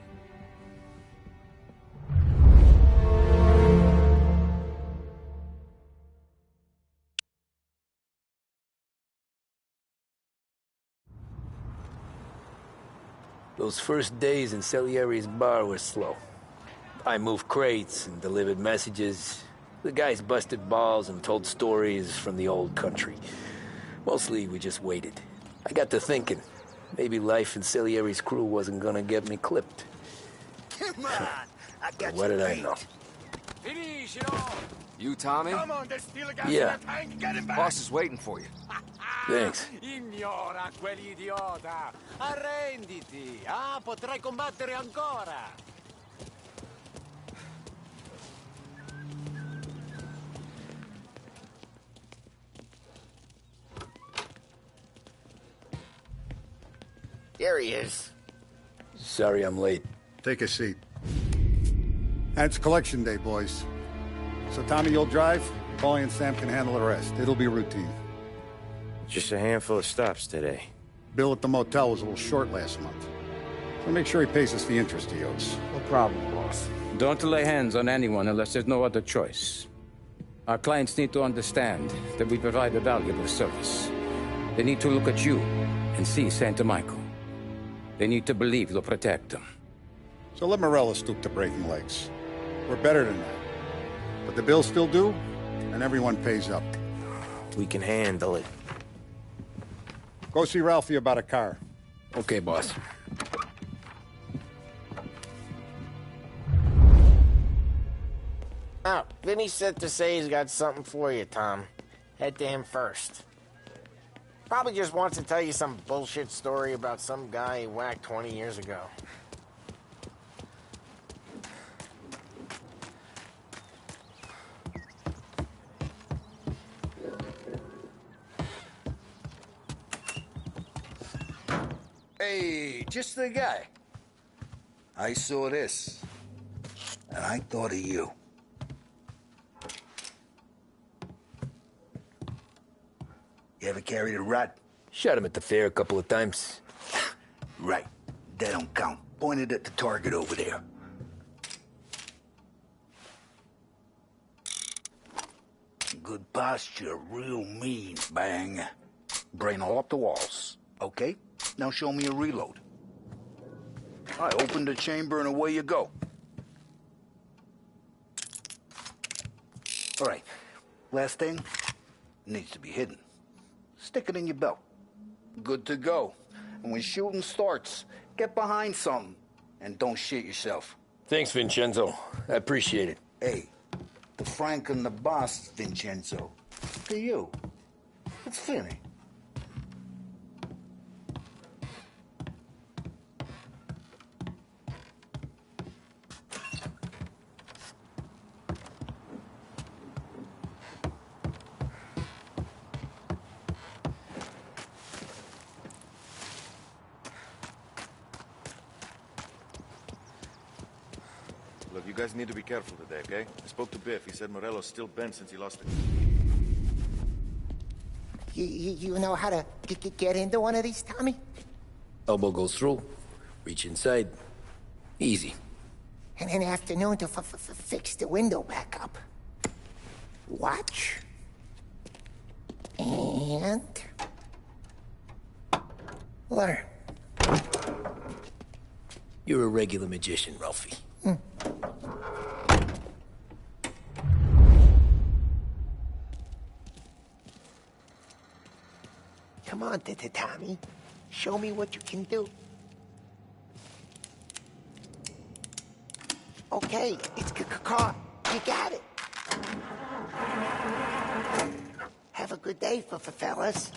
Those first days in Salieri's bar were slow. I moved crates and delivered messages. The guys busted balls and told stories from the old country. Mostly, we just waited. I got to thinking, maybe life in Salieri's crew wasn't gonna get me clipped. Come on, I got What did I know? You, Tommy? Come on, there's still a guy Yeah. in the tank. Get him back. Boss is waiting for you. Thanks. Ignora quell'idiota! Arrenditi! Ah, potrai combattere ancora! Here he is. Sorry I'm late. Take a seat. And it's collection day, boys. So Tommy, you'll drive. Paulie and Sam can handle the rest. It'll be routine. Just a handful of stops today. Bill at the motel was a little short last month. So make sure he pays us the interest he owes. No problem, boss. Don't lay hands on anyone unless there's no other choice. Our clients need to understand that we provide a valuable service. They need to look at you and see Santa Michael. They need to believe you'll protect them. So let Morella stoop to breaking legs. We're better than that. But the bills still due, and everyone pays up. We can handle it. Go see Ralphie about a car. Okay, boss. Oh, Vinny said to say he's got something for you, Tom. Head to him first. Probably just wants to tell you some bullshit story about some guy he whacked 20 years ago. Hey, just the guy. I saw this, and I thought of you. You ever carried a rod? Shot him at the fair a couple of times. Right. That don't count. Pointed at the target over there. Good posture, real mean. Bang. Brain all up the walls. Okay? Now show me a reload. I open the chamber and away you go. All right. Last thing. Needs to be hidden. Stick it in your belt. Good to go. And when shooting starts, get behind something. And don't shit yourself. Thanks, Vincenzo. I appreciate it. Hey, the Frank and the boss, Vincenzo. To you. It's Vinny. you guys need to be careful today, okay? I spoke to Biff. He said Morello's still bent since he lost it. You know how to get into one of these, Tommy? Elbow goes through. Reach inside. Easy. And an afternoon to fix the window back up. Watch. And... learn. You're a regular magician, Ralphie. Come on, Tommy. Show me what you can do. Okay, it's caught. You got it. Have a good day, fellas.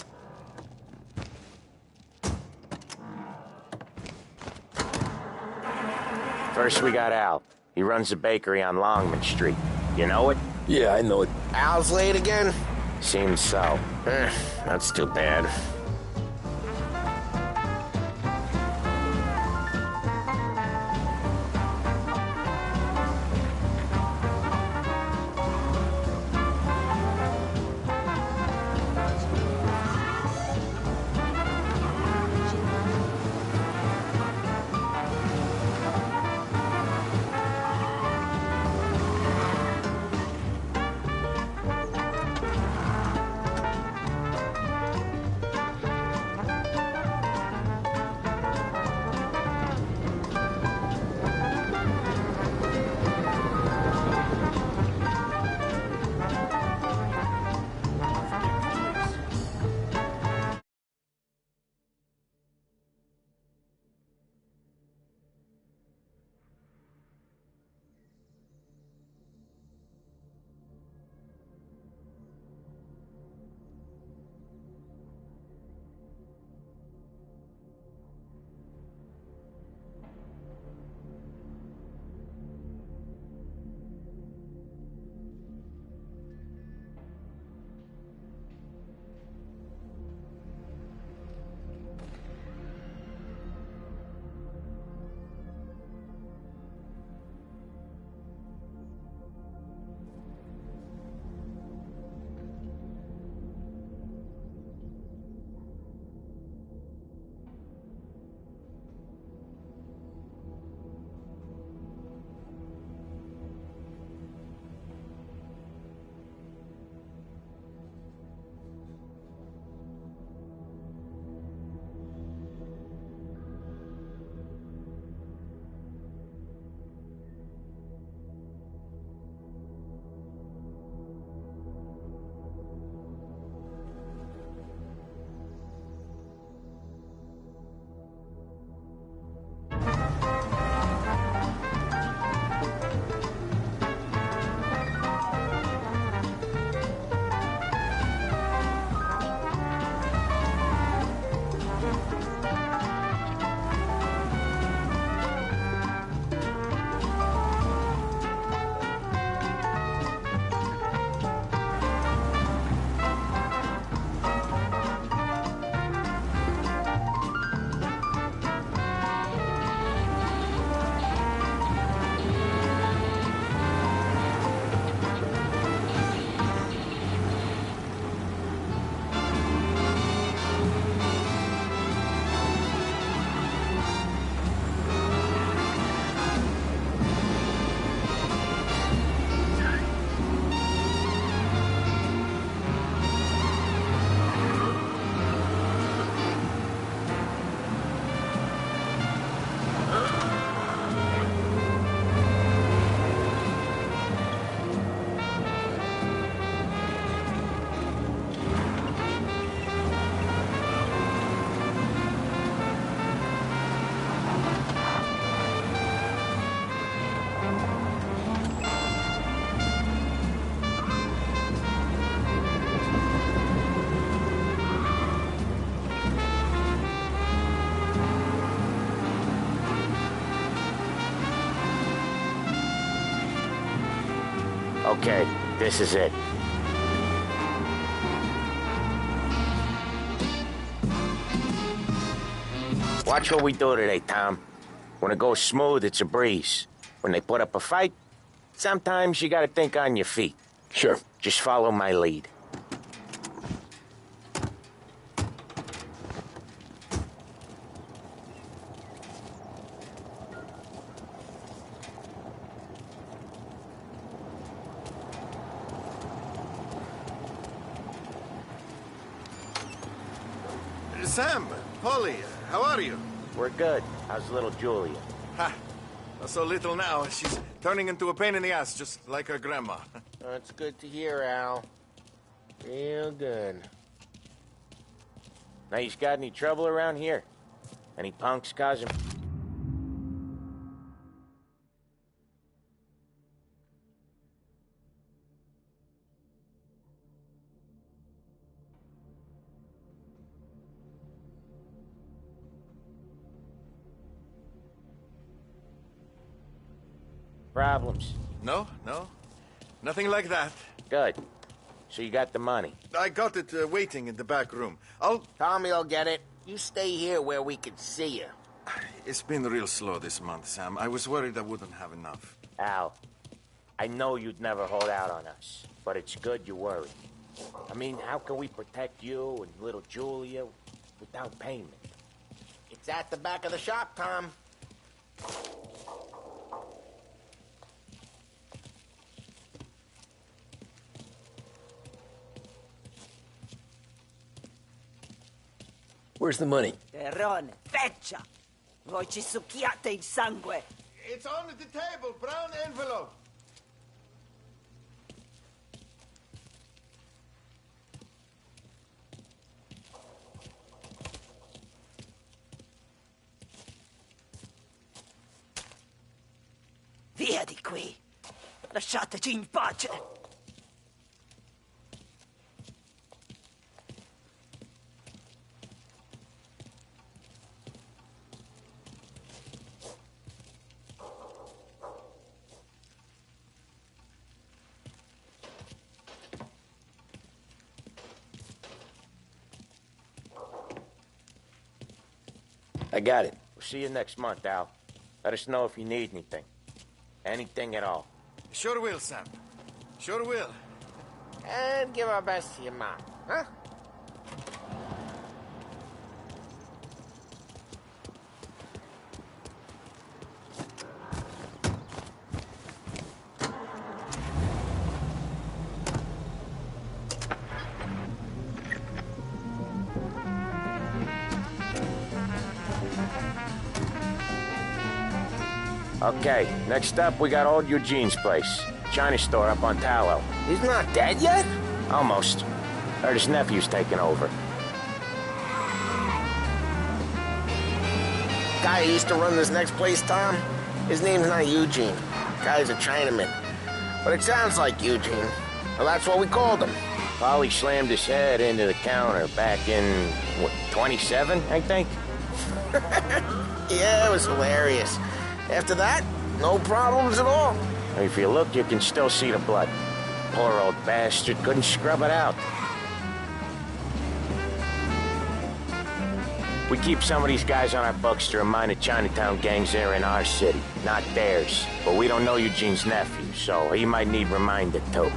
First, we got Al. He runs a bakery on Longman Street. You know it? Yeah, I know it. Al's late again? Seems so. That's too bad. Okay, this is it. Watch what we do today, Tom. When it goes smooth, it's a breeze. When they put up a fight, sometimes you gotta think on your feet. Sure. Just follow my lead. Sam, Polly, how are you? We're good. How's little Julia? Ha! Not so little now. She's turning into a pain in the ass, just like her grandma. That's good to hear, Al. Real good. Now, you got any trouble around here? Any punks causing... problems? No. Nothing like that. Good. So you got the money? I got it waiting in the back room. Tommy will get it. You stay here where we can see you. It's been real slow this month, Sam. I was worried I wouldn't have enough. Al, I know you'd never hold out on us, but it's good you worry. I mean, how can we protect you and little Julia without payment? It's at the back of the shop, Tom. Where's the money? Terrone, feccia! Voi ci succhiate il sangue! It's on the table, brown envelope. Via di qui! Lasciateci in pace! I got it. We'll see you next month, Al. Let us know if you need anything. Anything at all. Sure will, Sam. Sure will. And give our best to your mom, huh? Okay, next up, we got old Eugene's place. China store up on Tallow. He's not dead yet? Almost. Heard his nephew's taking over. Guy who used to run this next place, Tom? His name's not Eugene. Guy's a Chinaman. But it sounds like Eugene. Well, that's what we called him. Polly slammed his head into the counter back in, what, 27, I think? Yeah, it was hilarious. After that, no problems at all. If you look, you can still see the blood. Poor old bastard couldn't scrub it out. We keep some of these guys on our books to remind the Chinatown gangs they're in our city, not theirs. But we don't know Eugene's nephew, so he might need reminded too.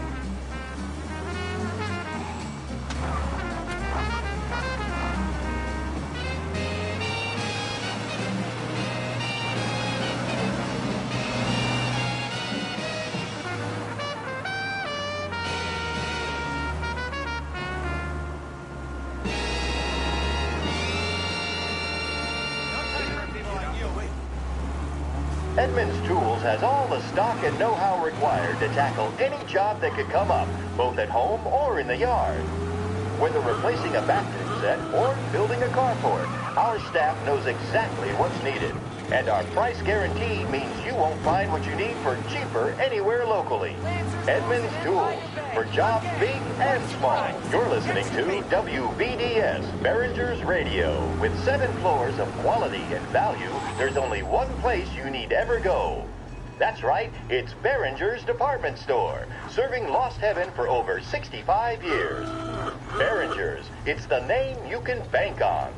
Edmunds Tools has all the stock and know-how required to tackle any job that could come up, both at home or in the yard. Whether replacing a bathroom set or building a carport, our staff knows exactly what's needed. And our price guarantee means you won't find what you need for cheaper anywhere locally. Edmunds Tools, for jobs big and small. You're listening to WVDS, Behringer's Radio. With 7 floors of quality and value, there's only one place you need ever go. That's right, it's Behringer's Department Store, serving Lost Heaven for over 65 years. Behringer's, it's the name you can bank on.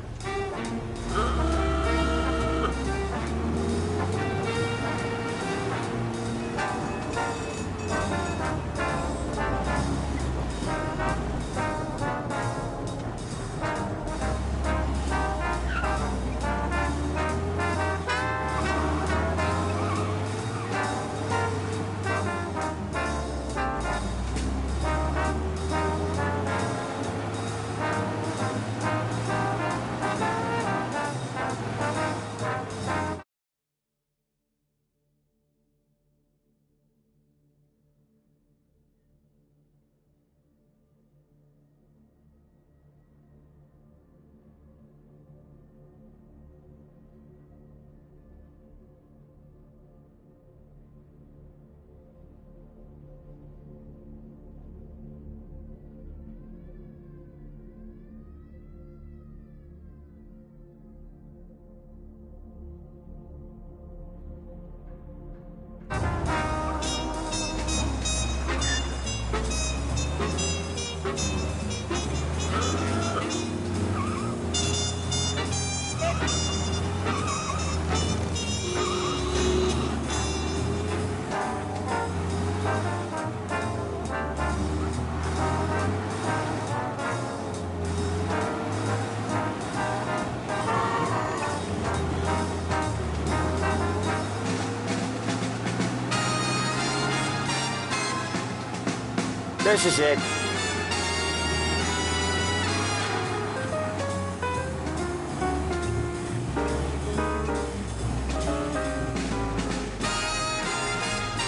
This is it.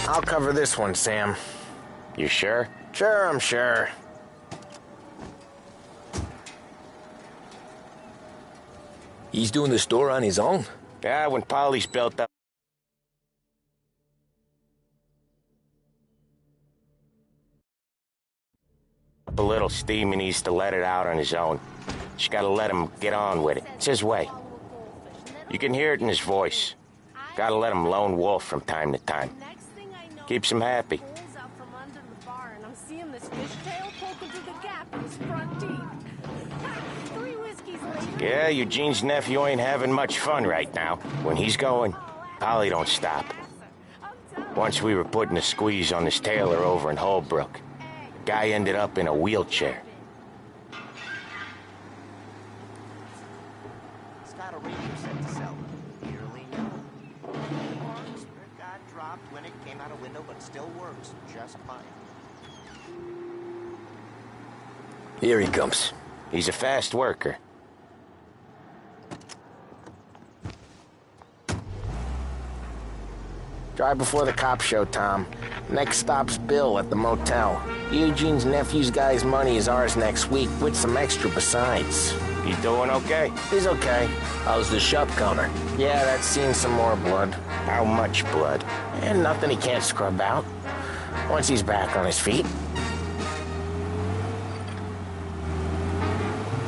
I'll cover this one, Sam. You sure? Sure, I'm sure. He's doing the store on his own? Yeah, when Polly's built up a little steam, he needs to let it out on his own. Just gotta let him get on with it. It's his way. You can hear it in his voice. Gotta let him lone wolf from time to time. Keeps him happy. I'm seeing this fishtail poking through the gap in his front teeth. 3 whiskeys later. Yeah, Eugene's nephew ain't having much fun right now. When he's going, Polly don't stop. Once we were putting a squeeze on this tailor over in Holbrook. Guy ended up in a wheelchair. It's got a radio set to sell. Yearly no. It got dropped when it came out a window, but still works just fine. Here he comes. He's a fast worker. Drive before the cops show, Tom. Next stop's Bill at the motel. Eugene's nephew's guy's money is ours next week, with some extra besides. He doing okay? He's okay. How's the shop counter? Yeah, that's seen some more blood. How much blood? And nothing he can't scrub out. Once he's back on his feet.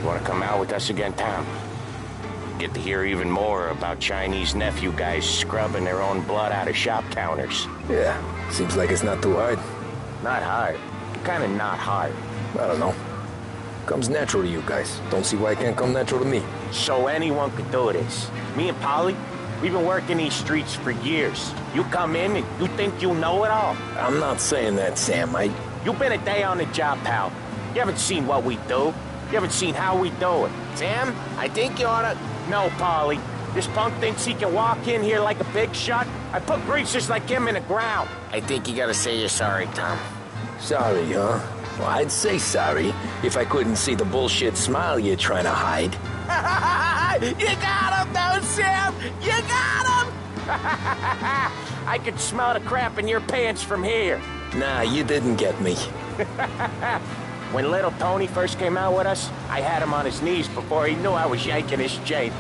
You wanna come out with us again, Tom? Get to hear even more about Chinese nephew guys scrubbing their own blood out of shop counters. Yeah, seems like it's not too hard. Not hard. Kinda not hard. I don't know. Comes natural to you guys. Don't see why it can't come natural to me. So anyone could do this. Me and Polly, we've been working these streets for years. You come in and you think you know it all. I'm not saying that, Sam. You've been a day on the job, pal. You haven't seen what we do. You haven't seen how we do it. Sam, I think you oughta... No, Polly. This punk thinks he can walk in here like a big shot. I put greasers like him in the ground. I think you gotta say you're sorry, Tom. Sorry, huh? Well, I'd say sorry if I couldn't see the bullshit smile you're trying to hide. You got him, though, Sam! You got him! I could smell the crap in your pants from here. Nah, you didn't get me. When little Tony first came out with us, I had him on his knees before he knew I was yanking his chain.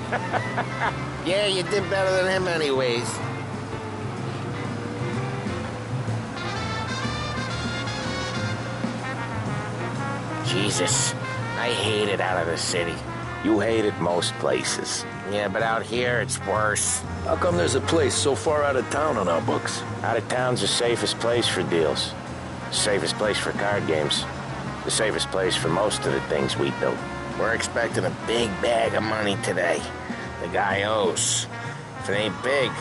Yeah, you did better than him anyways. Jesus, I hate it out of the city. You hate it most places. Yeah, but out here, it's worse. How come there's a place so far out of town on our books? Out of town's the safest place for deals. Safest place for card games. The safest place for most of the things we do. We're expecting a big bag of money today. The guy owes. If it ain't big,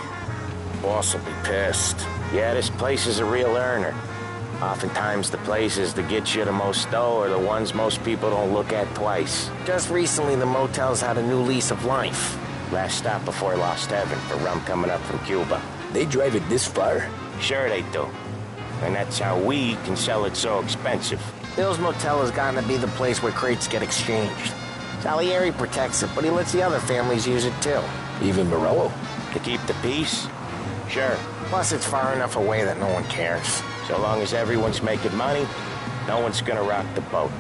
the boss will be pissed. Yeah, this place is a real earner. Oftentimes the places that get you the most dough are the ones most people don't look at twice. Just recently, the motel's had a new lease of life. Last stop before Lost Heaven for rum coming up from Cuba. They drive it this far? Sure they do. And that's how we can sell it so expensive. Bill's Motel has gotten to be the place where crates get exchanged. Salieri protects it, but he lets the other families use it too. Even Morello? To keep the peace? Sure. Plus, it's far enough away that no one cares. So long as everyone's making money, no one's gonna rock the boat.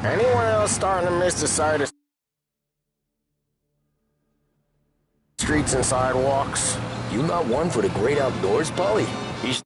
Anyone else starting to miss the sight of streets and sidewalks? You not one for the great outdoors, Polly? He's...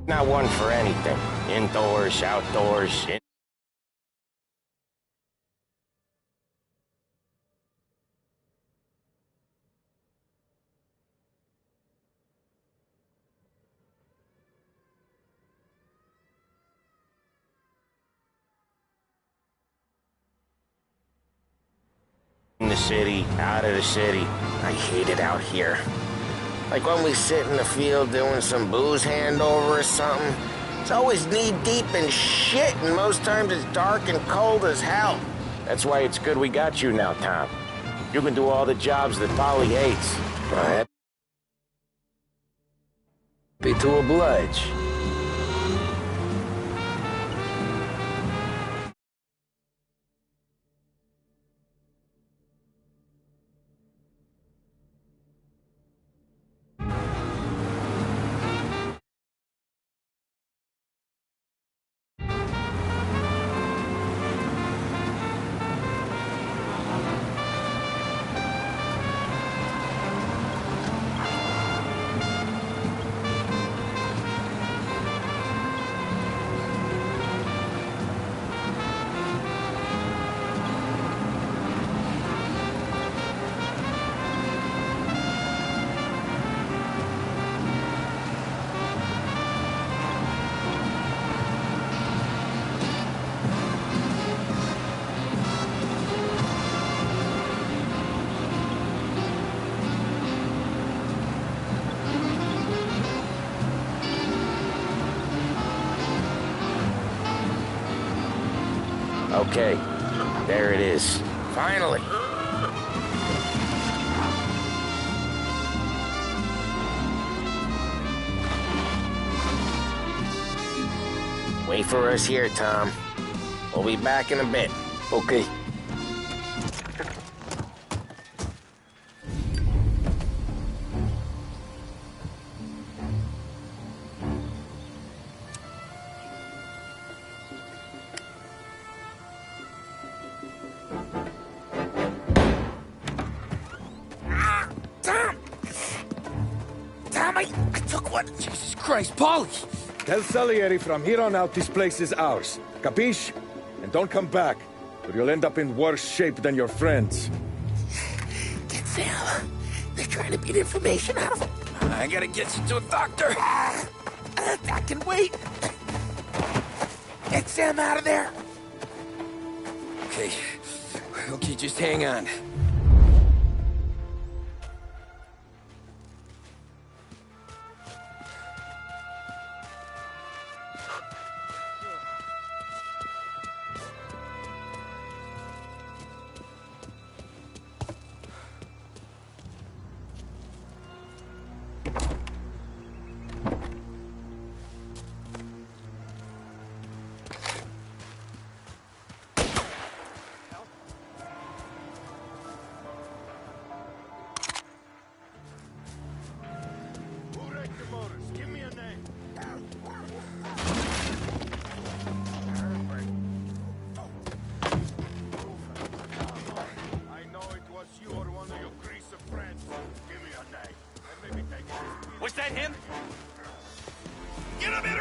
Not one for anything. Indoors, outdoors. In the city, out of the city. I hate it out here. Like when we sit in the field doing some booze handover or something. It's always knee-deep in shit, and most times it's dark and cold as hell. That's why it's good we got you now, Tom. You can do all the jobs that Polly hates. Happy to oblige. Okay, there it is. Finally. Wait for us here, Tom. We'll be back in a bit. Okay. I took one. Jesus Christ, Polly! Tell Salieri from here on out this place is ours. Capiche? And don't come back, or you'll end up in worse shape than your friends. Get Sam. They're trying to beat information out of him. I gotta get you to a doctor. I can wait. Get Sam out of there. Okay. Okay, just hang on.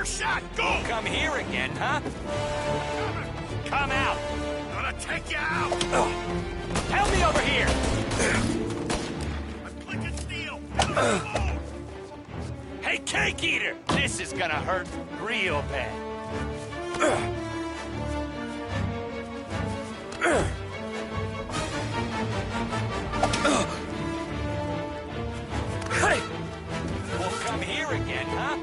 Better shot! Go! Come here again, huh? Come out! Gonna take you out! Help me over here! I'm clicking steel! Hey, Cake Eater! This is gonna hurt real bad. Hey! Well, come here again, huh?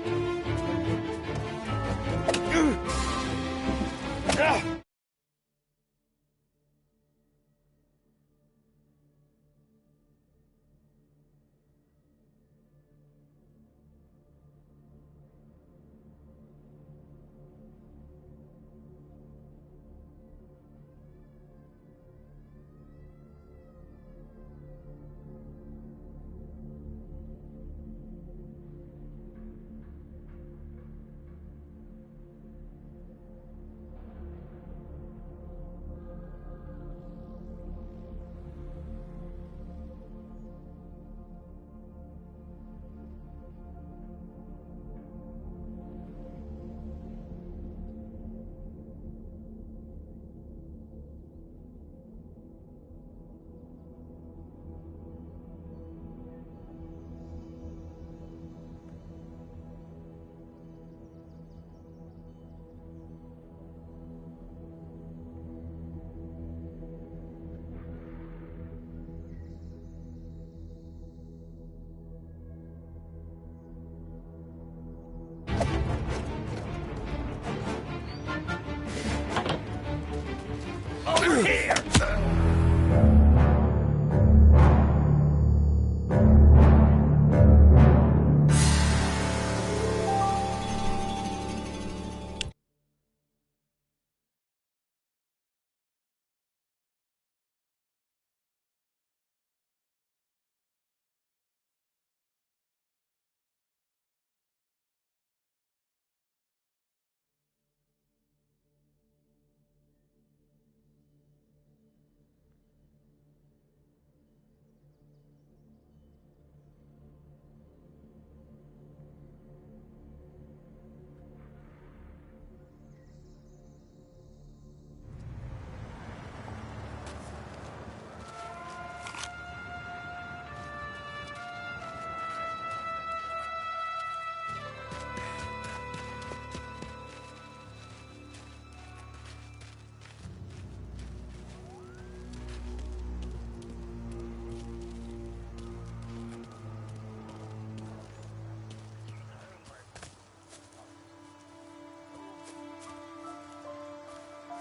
Over here!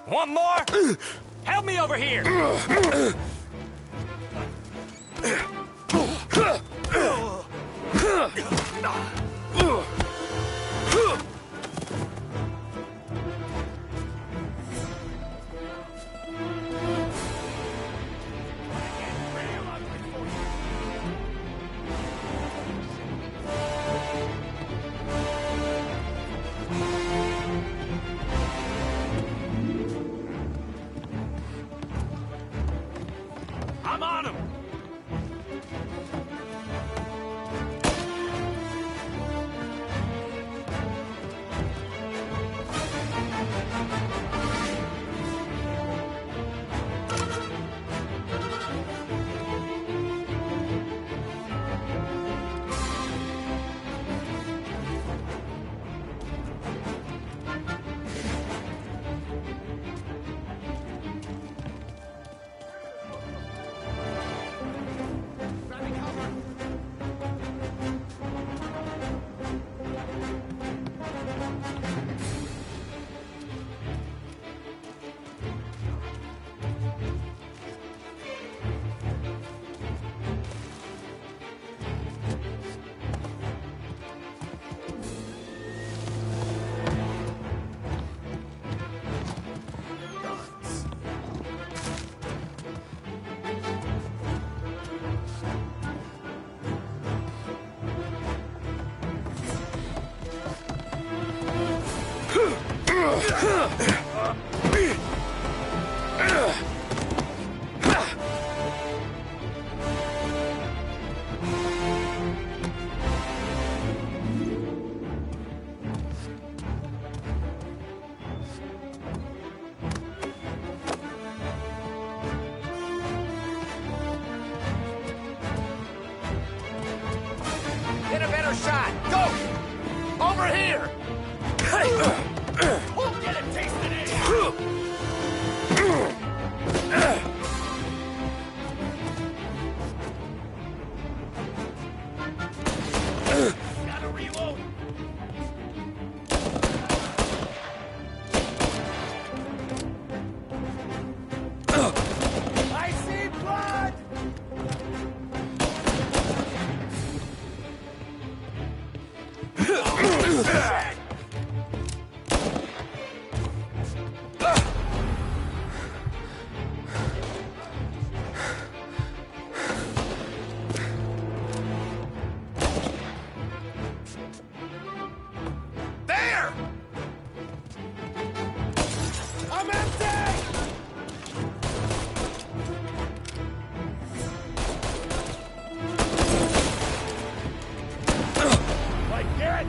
Want more? Help me over here! I'm on him! shot. Go! Over here! We'll get a taste of this! Gotta reload! I see blood! There! I'm empty! Like it?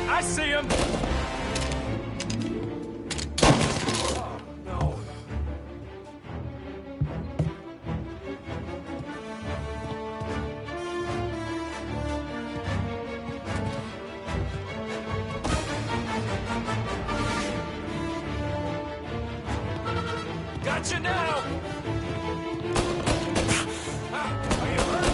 I see him! Gotcha now! Are you hurt?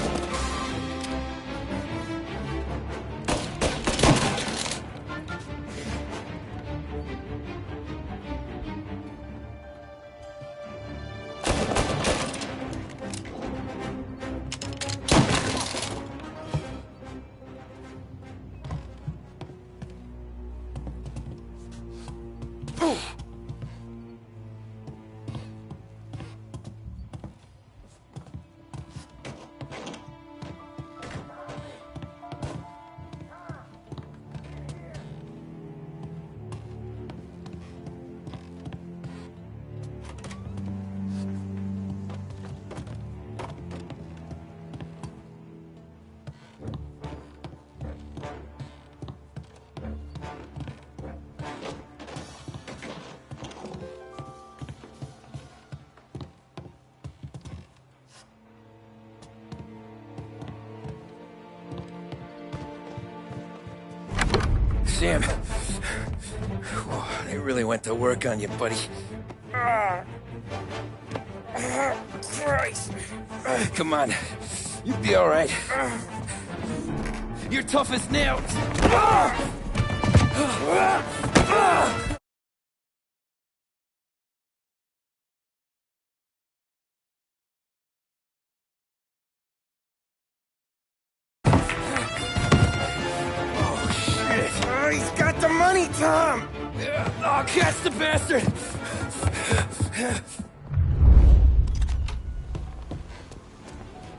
Sam. They really went to work on you, buddy. Christ. Come on. You'll be all right. You're tough as nails. He's got the money, Tom! Oh, catch the bastard!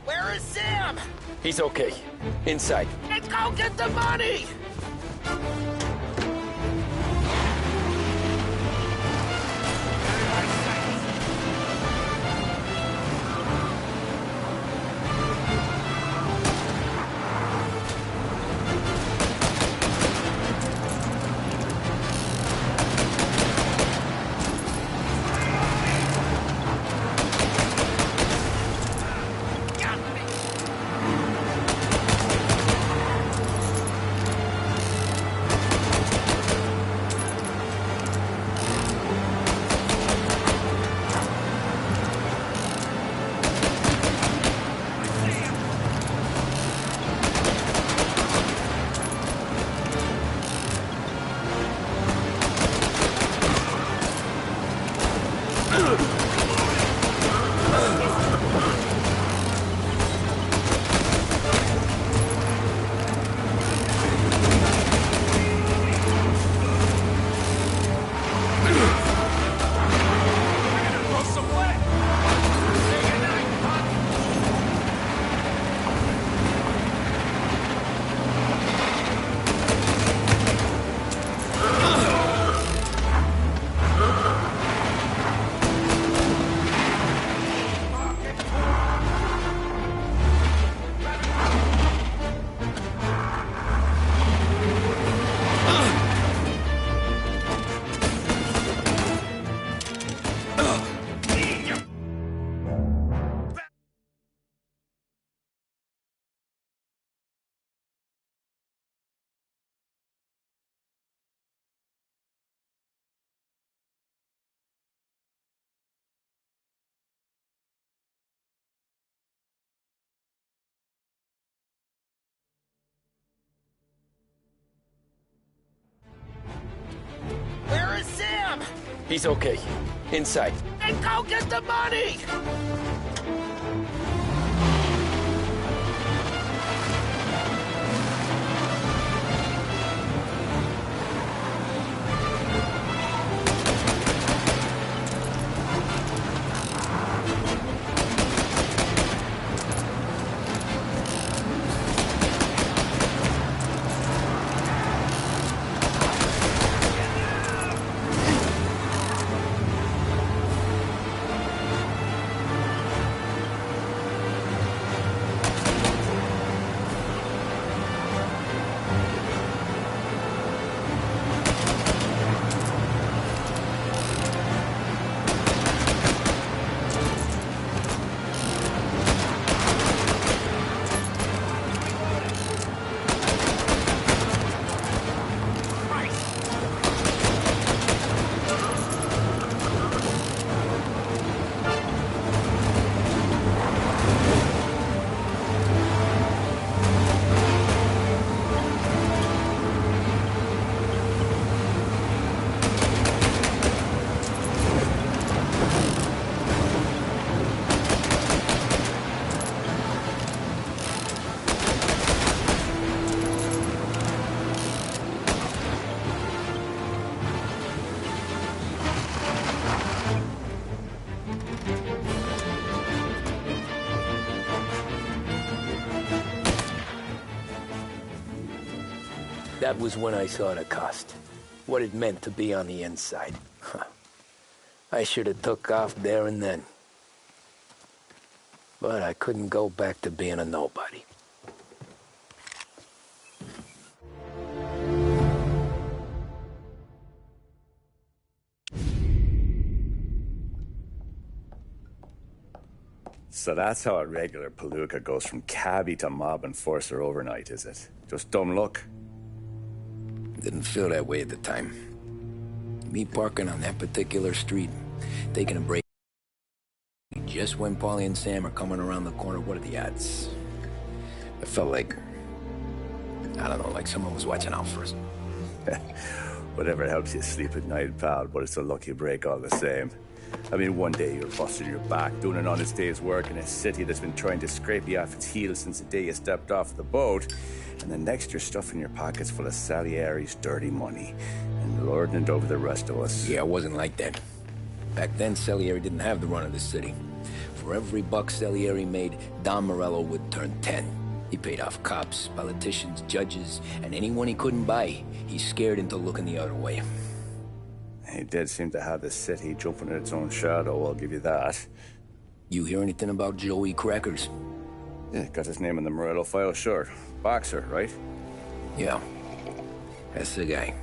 Where is Sam? He's okay. Inside. Let's go get the money! Where is Sam? He's okay. Inside. Then go get the money! That was when I saw the cost. What it meant to be on the inside. Huh. I should have took off there and then. But I couldn't go back to being a nobody. So that's how a regular palooka goes from cabbie to mob enforcer overnight, is it? Just dumb luck? Didn't feel that way at the time. Me parking on that particular street, taking a break. Just when Paulie and Sam are coming around the corner, what are the odds? It felt like, I don't know, like someone was watching out for us. Whatever helps you sleep at night, pal, but it's a lucky break all the same. I mean, one day you're busting your back, doing an honest day's work in a city that's been trying to scrape you off its heels since the day you stepped off the boat, and the next you're stuffing your pockets full of Salieri's dirty money and lording it over the rest of us. Yeah, it wasn't like that. Back then, Salieri didn't have the run of the city. For every buck Salieri made, Don Morello would turn 10. He paid off cops, politicians, judges, and anyone he couldn't buy, he scared into looking the other way. He did seem to have the city jumping at its own shadow, I'll give you that. You hear anything about Joey Crackers? Yeah, got his name in the Morello file, sure. Boxer, right? Yeah, that's the guy.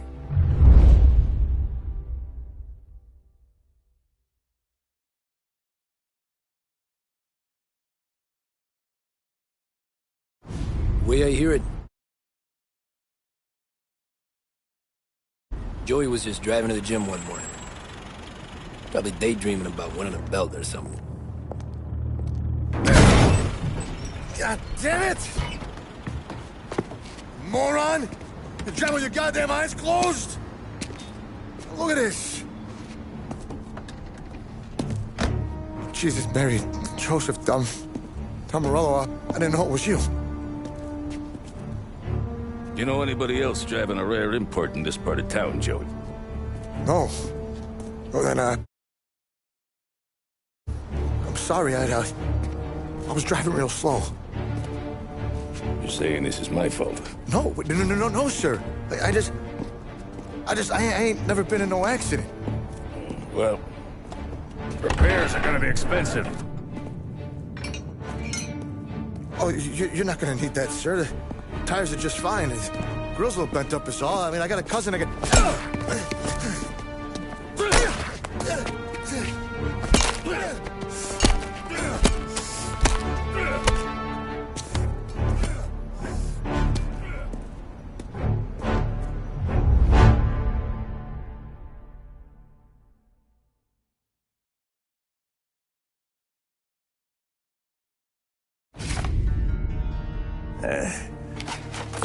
Way I hear it. Joey was just driving to the gym one morning. Probably daydreaming about winning a belt or something. God damn it! Moron! You're driving with your goddamn eyes closed? Look at this! Jesus, Mary, Joseph, Tom Morello, I didn't know it was you. You know anybody else driving a rare import in this part of town, Joey? No. Well, then, I'm sorry, I was driving real slow. You're saying this is my fault? No, sir. I ain't never been in no accident. Well, repairs are gonna be expensive. Oh, you're not gonna need that, sir. The tires are just fine. His grill's a little bent up is all. I mean, I got a cousin I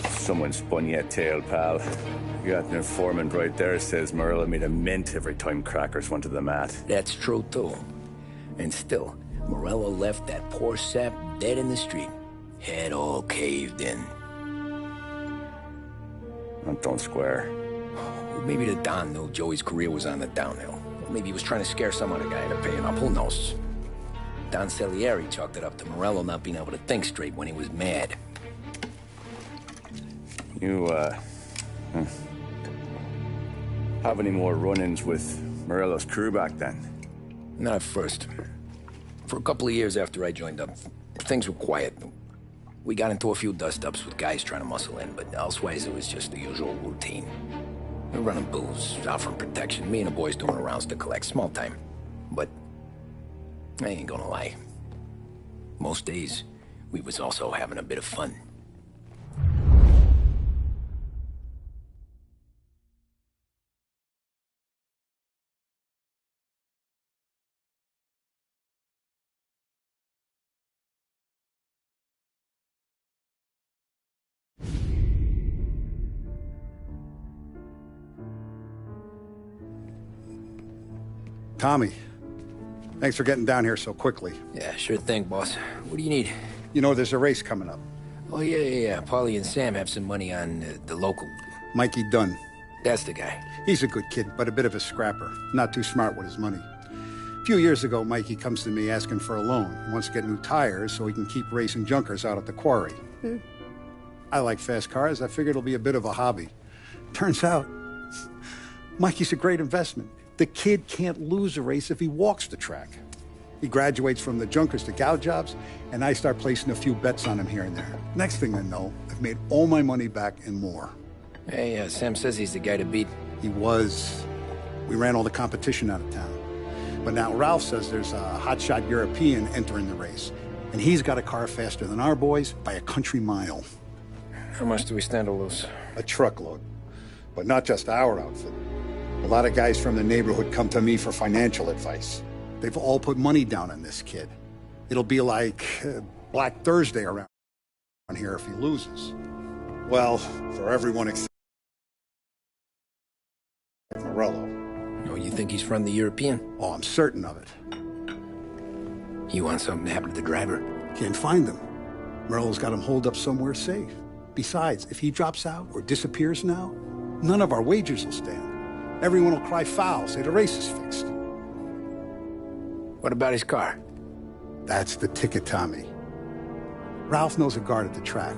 Someone spun you a tale, pal. You got an informant right there says Morello made a mint every time Crackers went to the mat. That's true, too. And still, Morello left that poor sap dead in the street. Head all caved in. That don't square. Maybe the Don knew Joey's career was on the downhill. Maybe he was trying to scare some other guy into paying up. Who knows? Don Salieri chalked it up to Morello not being able to think straight when he was mad. You, have any more run-ins with Morello's crew back then? Not at first. For a couple of years after I joined up, things were quiet. We got into a few dust-ups with guys trying to muscle in, but elsewise it was just the usual routine. We were running booze, offering protection, me and the boys doing rounds to collect, small time. But I ain't gonna lie. Most days, we was also having a bit of fun. Tommy, thanks for getting down here so quickly. Yeah, sure thing, boss. What do you need? You know, there's a race coming up. Oh, yeah. Paulie and Sam have some money on the local. Mikey Dunn. That's the guy. He's a good kid, but a bit of a scrapper. Not too smart with his money. A few years ago, Mikey comes to me asking for a loan. He wants to get new tires so he can keep racing junkers out at the quarry. I like fast cars. I figured it'll be a bit of a hobby. Turns out, Mikey's a great investment. The kid can't lose a race if he walks the track. He graduates from the junkers to gal jobs, and I start placing a few bets on him here and there. Next thing I know, I've made all my money back and more. Hey, Sam says he's the guy to beat. He was. We ran all the competition out of town. But now Ralph says there's a hotshot European entering the race, and he's got a car faster than our boys by a country mile. How much do we stand to lose? A truckload. But not just our outfit. A lot of guys from the neighborhood come to me for financial advice. They've all put money down on this kid. It'll be like Black Thursday around here if he loses. Well, for everyone except Morello. Oh, you think he's from the European? Oh, I'm certain of it. You want something to happen to the driver? Can't find him. Morello's got him holed up somewhere safe. Besides, if he drops out or disappears now, none of our wagers will stand. Everyone will cry foul, say the race is fixed. What about his car? That's the ticket, Tommy. Ralph knows a guard at the track.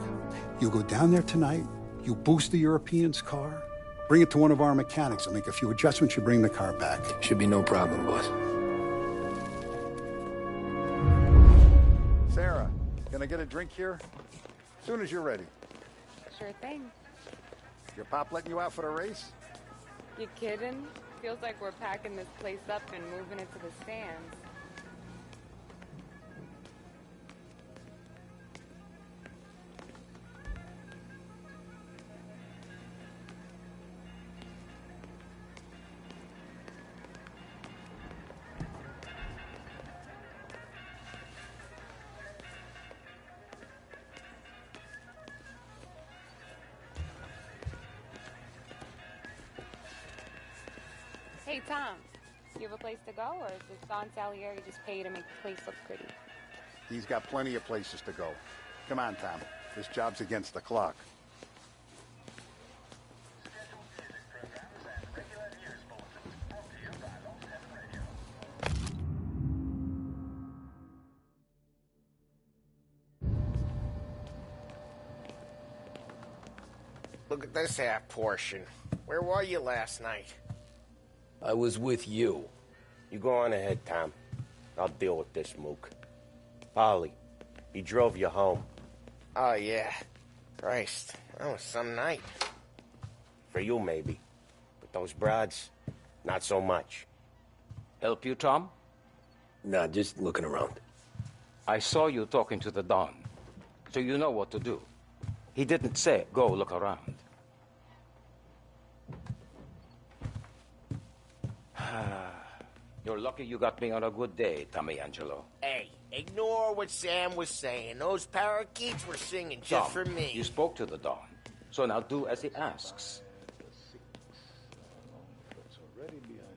You go down there tonight, you boost the European's car, bring it to one of our mechanics, and make a few adjustments, you bring the car back. Should be no problem, boss. Sarah, can I get a drink here? As soon as you're ready. Sure thing. Your pop letting you out for the race? You kidding? Feels like we're packing this place up and moving it to the stands. Hey, Tom, you have a place to go, or does Don Salieri just pay you to make the place look pretty? He's got plenty of places to go. Come on, Tom. This job's against the clock. Look at this half portion. Where were you last night? I was with you. You go on ahead, Tom. I'll deal with this mook. Polly, he drove you home. Oh, yeah. Christ, that was some night. For you, maybe. But those broads, not so much. Help you, Tom? Nah, just looking around. I saw you talking to the Don, so you know what to do. He didn't say, go look around. You're lucky you got me on a good day, Tommy Angelo. Hey, ignore what Sam was saying. Those parakeets were singing just Tom, for me. You spoke to the Don, so now do as he asks. Already behind